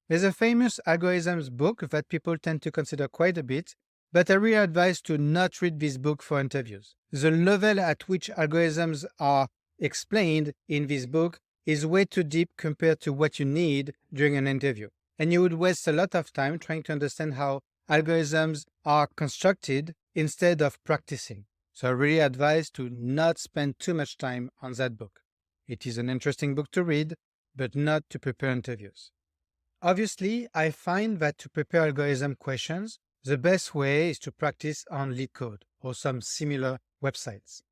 There's a famous algorithms book that people tend to consider quite a bit, but I really advise to not read this book for interviews. The level at which algorithms are explained in this book is way too deep compared to what you need during an interview. And you would waste a lot of time trying to understand how algorithms are constructed instead of practicing. So I really advise to not spend too much time on that book. It is an interesting book to read, but not to prepare interviews. Obviously, I find that to prepare algorithm questions, the best way is to practice on LeetCode or some similar websites.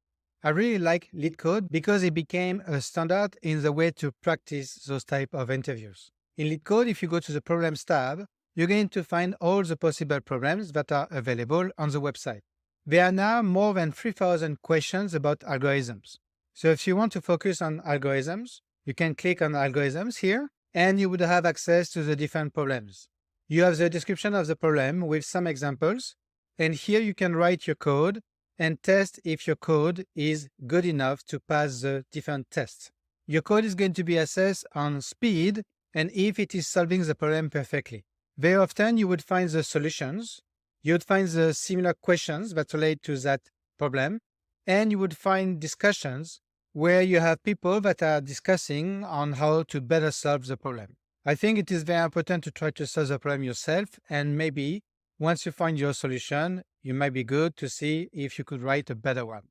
I really like LeetCode because it became a standard in the way to practice those type of interviews. In LeetCode, if you go to the Problems tab, you're going to find all the possible problems that are available on the website. There are now more than 3,000 questions about algorithms. So if you want to focus on algorithms, you can click on Algorithms here, and you would have access to the different problems. You have the description of the problem with some examples, and here you can write your code and test if your code is good enough to pass the different tests. Your code is going to be assessed on speed and if it is solving the problem perfectly. Very often you would find the solutions, you would find the similar questions that relate to that problem, and you would find discussions where you have people that are discussing on how to better solve the problem. I think it is very important to try to solve the problem yourself, and maybe once you find your solution, it might be good to see if you could write a better one.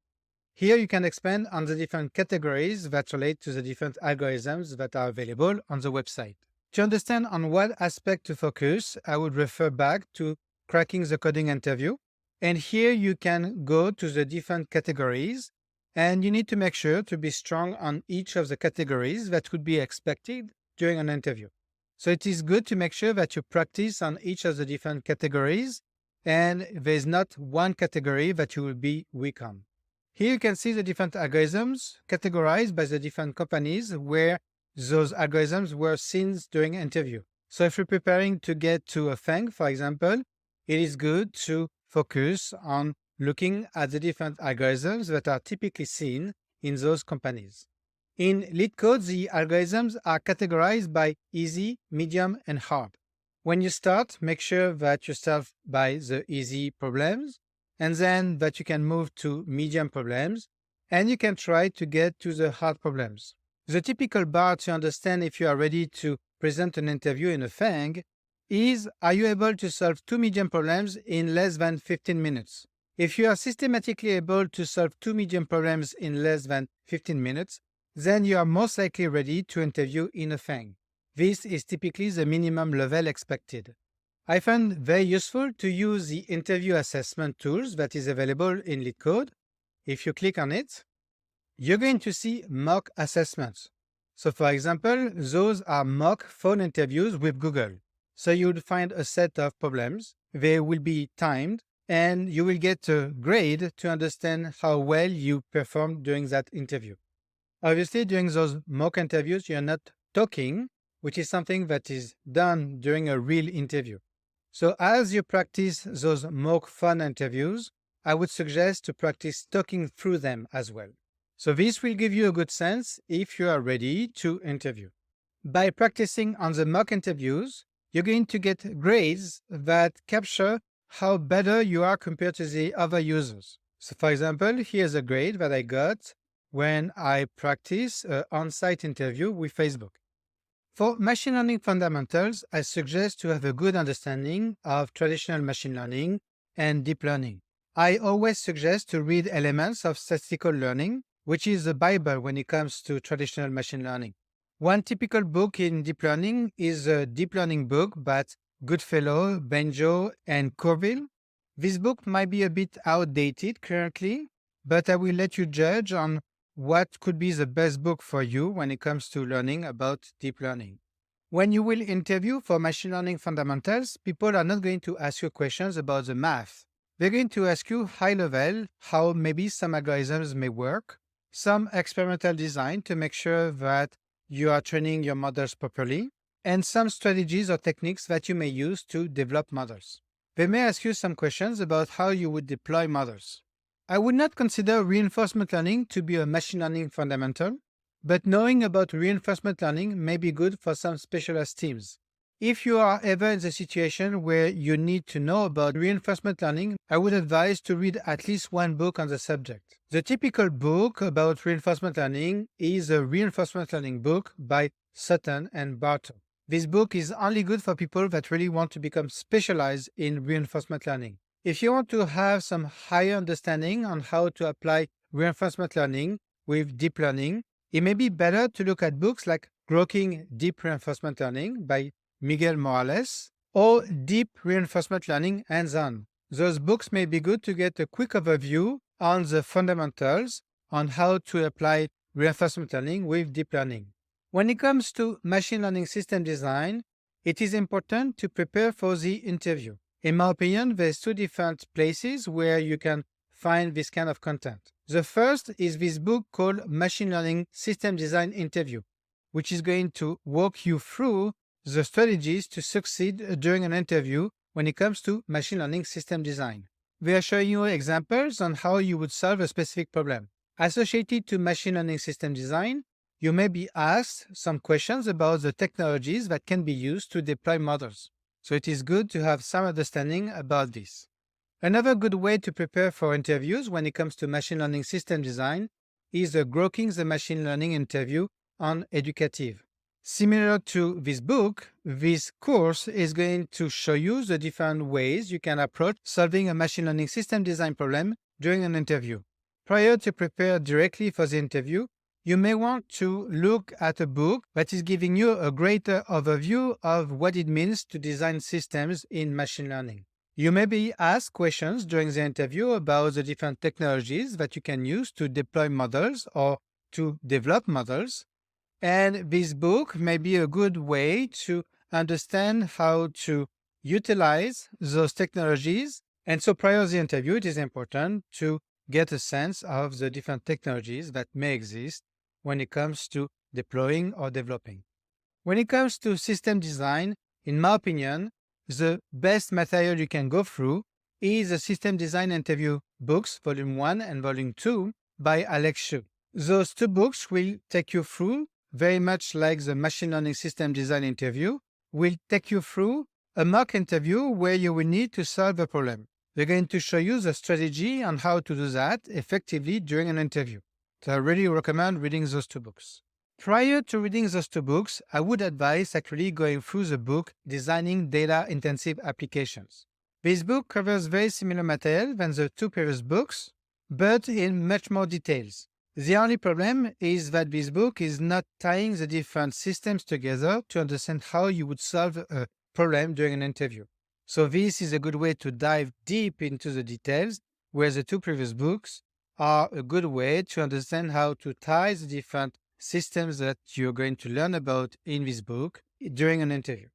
Here you can expand on the different categories that relate to the different algorithms that are available on the website. To understand on what aspect to focus, I would refer back to Cracking the Coding Interview. And here you can go to the different categories, and you need to make sure to be strong on each of the categories that could be expected during an interview. So it is good to make sure that you practice on each of the different categories, and there's not one category that you will be weak on. Here you can see the different algorithms categorized by the different companies where those algorithms were seen during an interview. So if you're preparing to get to a FANG, for example, it is good to focus on looking at the different algorithms that are typically seen in those companies. In LeetCode, the algorithms are categorized by easy, medium, and hard. When you start, make sure that you start by the easy problems, and then that you can move to medium problems, and you can try to get to the hard problems. The typical bar to understand if you are ready to present an interview in a FANG is, are you able to solve 2 medium problems in less than 15 minutes? If you are systematically able to solve 2 medium problems in less than 15 minutes, then you are most likely ready to interview in a FANG. This is typically the minimum level expected. I find very useful to use the interview assessment tools that is available in LeetCode. If you click on it, you're going to see mock assessments. So for example, those are mock phone interviews with Google. So you would find a set of problems, they will be timed, and you will get a grade to understand how well you performed during that interview. Obviously, during those mock interviews, you're not talking, which is something that is done during a real interview. So as you practice those mock phone interviews, I would suggest to practice talking through them as well. So this will give you a good sense if you are ready to interview. By practicing on the mock interviews, you're going to get grades that capture how better you are compared to the other users. So for example, here's a grade that I got when I practice an on-site interview with Facebook. For machine learning fundamentals, I suggest to have a good understanding of traditional machine learning and deep learning. I always suggest to read Elements of Statistical Learning, which is the Bible when it comes to traditional machine learning. One typical book in deep learning is a deep learning book by Goodfellow, Benjo, and Courville. This book might be a bit outdated currently, but I will let you judge on what could be the best book for you when it comes to learning about deep learning. When you will interview for machine learning fundamentals, people are not going to ask you questions about the math. They're going to ask you high level how maybe some algorithms may work, some experimental design to make sure that you are training your models properly, and some strategies or techniques that you may use to develop models. They may ask you some questions about how you would deploy models. I would not consider reinforcement learning to be a machine learning fundamental, but knowing about reinforcement learning may be good for some specialized teams. If you are ever in the situation where you need to know about reinforcement learning, I would advise to read at least one book on the subject. The typical book about reinforcement learning is a reinforcement learning book by Sutton and Bartow. This book is only good for people that really want to become specialized in reinforcement learning. If you want to have some higher understanding on how to apply reinforcement learning with deep learning, it may be better to look at books like Grokking Deep Reinforcement Learning by Miguel Morales or Deep Reinforcement Learning Hands-On. Those books may be good to get a quick overview on the fundamentals on how to apply reinforcement learning with deep learning. When it comes to machine learning system design, it is important to prepare for the interview. In my opinion, there's two different places where you can find this kind of content. The first is this book called Machine Learning System Design Interview, which is going to walk you through the strategies to succeed during an interview when it comes to machine learning system design. We are showing you examples on how you would solve a specific problem. Associated to machine learning system design, you may be asked some questions about the technologies that can be used to deploy models. So it is good to have some understanding about this. Another good way to prepare for interviews when it comes to machine learning system design is the Grokking the Machine Learning interview on Educative. Similar to this book, this course is going to show you the different ways you can approach solving a machine learning system design problem during an interview. Prior to prepare directly for the interview, you may want to look at a book that is giving you a greater overview of what it means to design systems in machine learning. You may be asked questions during the interview about the different technologies that you can use to deploy models or to develop models. And this book may be a good way to understand how to utilize those technologies. And so prior to the interview, it is important to get a sense of the different technologies that may exist when it comes to deploying or developing. When it comes to system design, in my opinion, the best material you can go through is the System Design Interview books, Volume 1 and Volume 2 by Alex Xu. Those two books will take you through, very much like the Machine Learning System Design Interview, will take you through a mock interview where you will need to solve a problem. They're going to show you the strategy on how to do that effectively during an interview. So I really recommend reading those two books. Prior to reading those two books, I would advise actually going through the book Designing Data-Intensive Applications. This book covers very similar material than the two previous books, but in much more details. The only problem is that this book is not tying the different systems together to understand how you would solve a problem during an interview. So this is a good way to dive deep into the details, where the two previous books are a good way to understand how to tie the different systems that you're going to learn about in this book during an interview.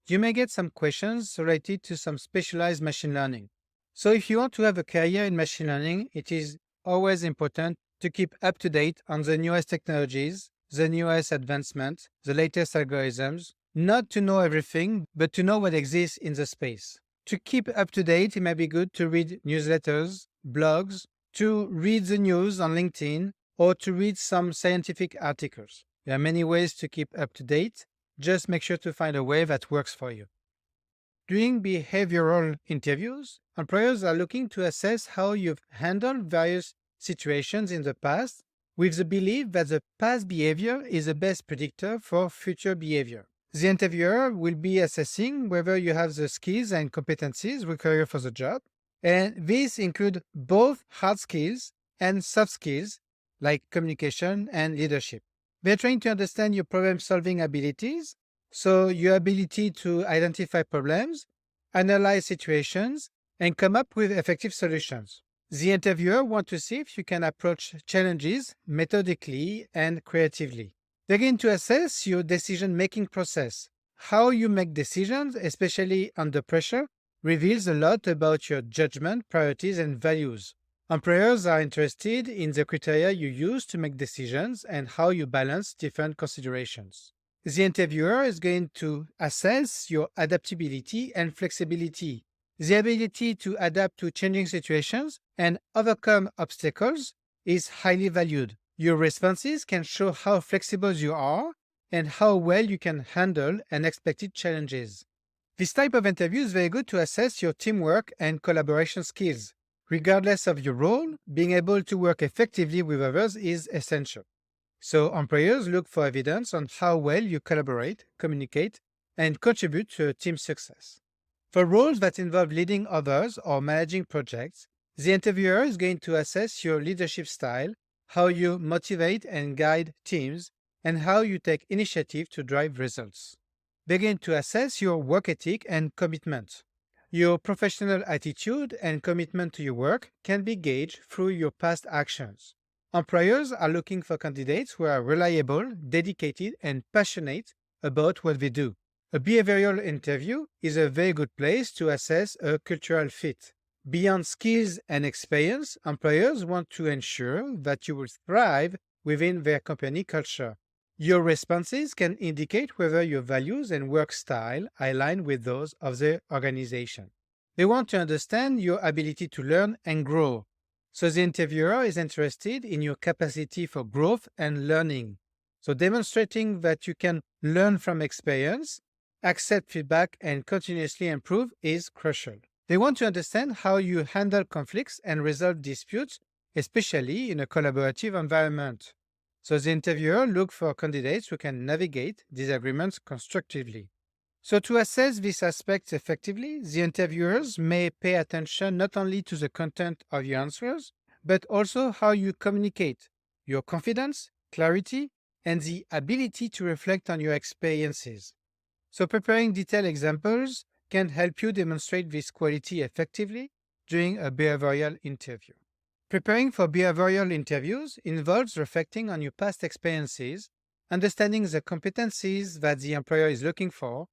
You may get some questions related to some specialized machine learning. So if you want to have a career in machine learning, it is always important to keep up to date on the newest technologies, the newest advancements, the latest algorithms, not to know everything, but to know what exists in the space. To keep up to date, it may be good to read newsletters, blogs, to read the news on LinkedIn, or to read some scientific articles. There are many ways to keep up to date. Just make sure to find a way that works for you. During behavioral interviews, employers are looking to assess how you've handled various situations in the past with the belief that the past behavior is the best predictor for future behavior. The interviewer will be assessing whether you have the skills and competencies required for the job, and these include both hard skills and soft skills like communication and leadership. They're trying to understand your problem-solving abilities, so your ability to identify problems, analyze situations, and come up with effective solutions. The interviewer wants to see if you can approach challenges methodically and creatively. They're going to assess your decision-making process. How you make decisions, especially under pressure, reveals a lot about your judgment, priorities, and values. Employers are interested in the criteria you use to make decisions and how you balance different considerations. The interviewer is going to assess your adaptability and flexibility. The ability to adapt to changing situations and overcome obstacles is highly valued. Your responses can show how flexible you are and how well you can handle unexpected challenges. This type of interview is very good to assess your teamwork and collaboration skills. Regardless of your role, being able to work effectively with others is essential. So employers look for evidence on how well you collaborate, communicate, and contribute to a team success. For roles that involve leading others or managing projects, the interviewer is going to assess your leadership style, how you motivate and guide teams, and how you take initiative to drive results. They're going to assess your work ethic and commitment. Your professional attitude and commitment to your work can be gauged through your past actions. Employers are looking for candidates who are reliable, dedicated, and passionate about what they do. A behavioral interview is a very good place to assess a cultural fit. Beyond skills and experience, employers want to ensure that you will thrive within their company culture. Your responses can indicate whether your values and work style align with those of the organization. They want to understand your ability to learn and grow. So the interviewer is interested in your capacity for growth and learning. So demonstrating that you can learn from experience, accept feedback, and continuously improve is crucial. They want to understand how you handle conflicts and resolve disputes, especially in a collaborative environment. So the interviewer looks for candidates who can navigate disagreements constructively. So to assess these aspects effectively, the interviewers may pay attention not only to the content of your answers, but also how you communicate, your confidence, clarity, and the ability to reflect on your experiences. So preparing detailed examples can help you demonstrate this quality effectively during a behavioral interview. Preparing for behavioral interviews involves reflecting on your past experiences, understanding the competencies that the employer is looking for,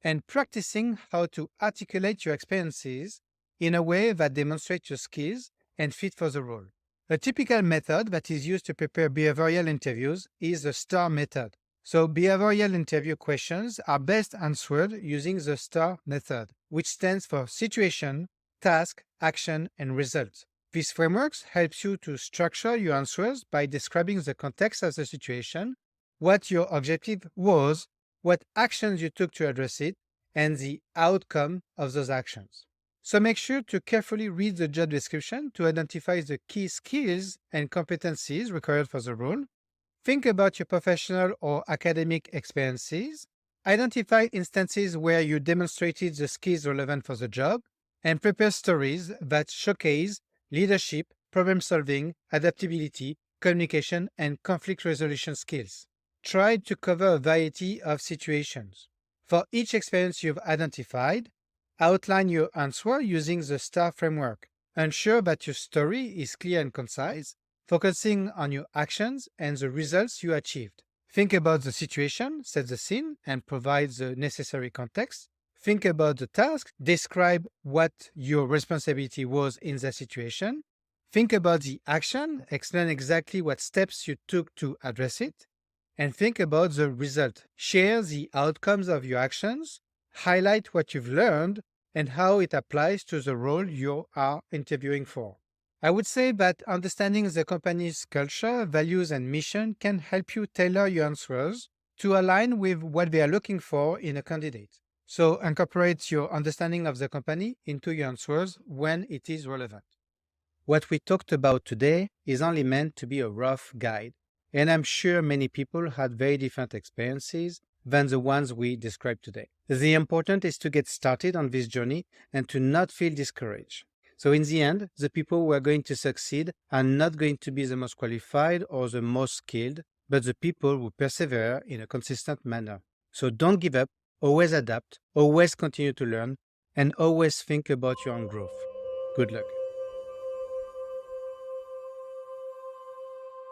and practicing how to articulate your experiences in a way that demonstrates your skills and fit for the role. A typical method that is used to prepare behavioral interviews is the STAR method. So behavioral interview questions are best answered using the STAR method, which stands for situation, task, action, and result. This framework helps you to structure your answers by describing the context of the situation, what your objective was, what actions you took to address it, and the outcome of those actions. So make sure to carefully read the job description to identify the key skills and competencies required for the role. Think about your professional or academic experiences. Identify instances where you demonstrated the skills relevant for the job, and prepare stories that showcase leadership, problem solving, adaptability, communication, and conflict resolution skills. Try to cover a variety of situations. For each experience you've identified, outline your answer using the STAR framework. Ensure that your story is clear and concise, focusing on your actions and the results you achieved. Think about the situation, set the scene, and provide the necessary context. Think about the task, describe what your responsibility was in the situation. Think about the action, explain exactly what steps you took to address it. And think about the result. Share the outcomes of your actions, highlight what you've learned, and how it applies to the role you are interviewing for. I would say that understanding the company's culture, values, and mission can help you tailor your answers to align with what they are looking for in a candidate. So incorporate your understanding of the company into your answers when it is relevant. What we talked about today is only meant to be a rough guide, and I'm sure many people had very different experiences than the ones we described today. The important is to get started on this journey and to not feel discouraged. So in the end, the people who are going to succeed are not going to be the most qualified or the most skilled, but the people who persevere in a consistent manner. So don't give up, always adapt, always continue to learn, and always think about your own growth. Good luck.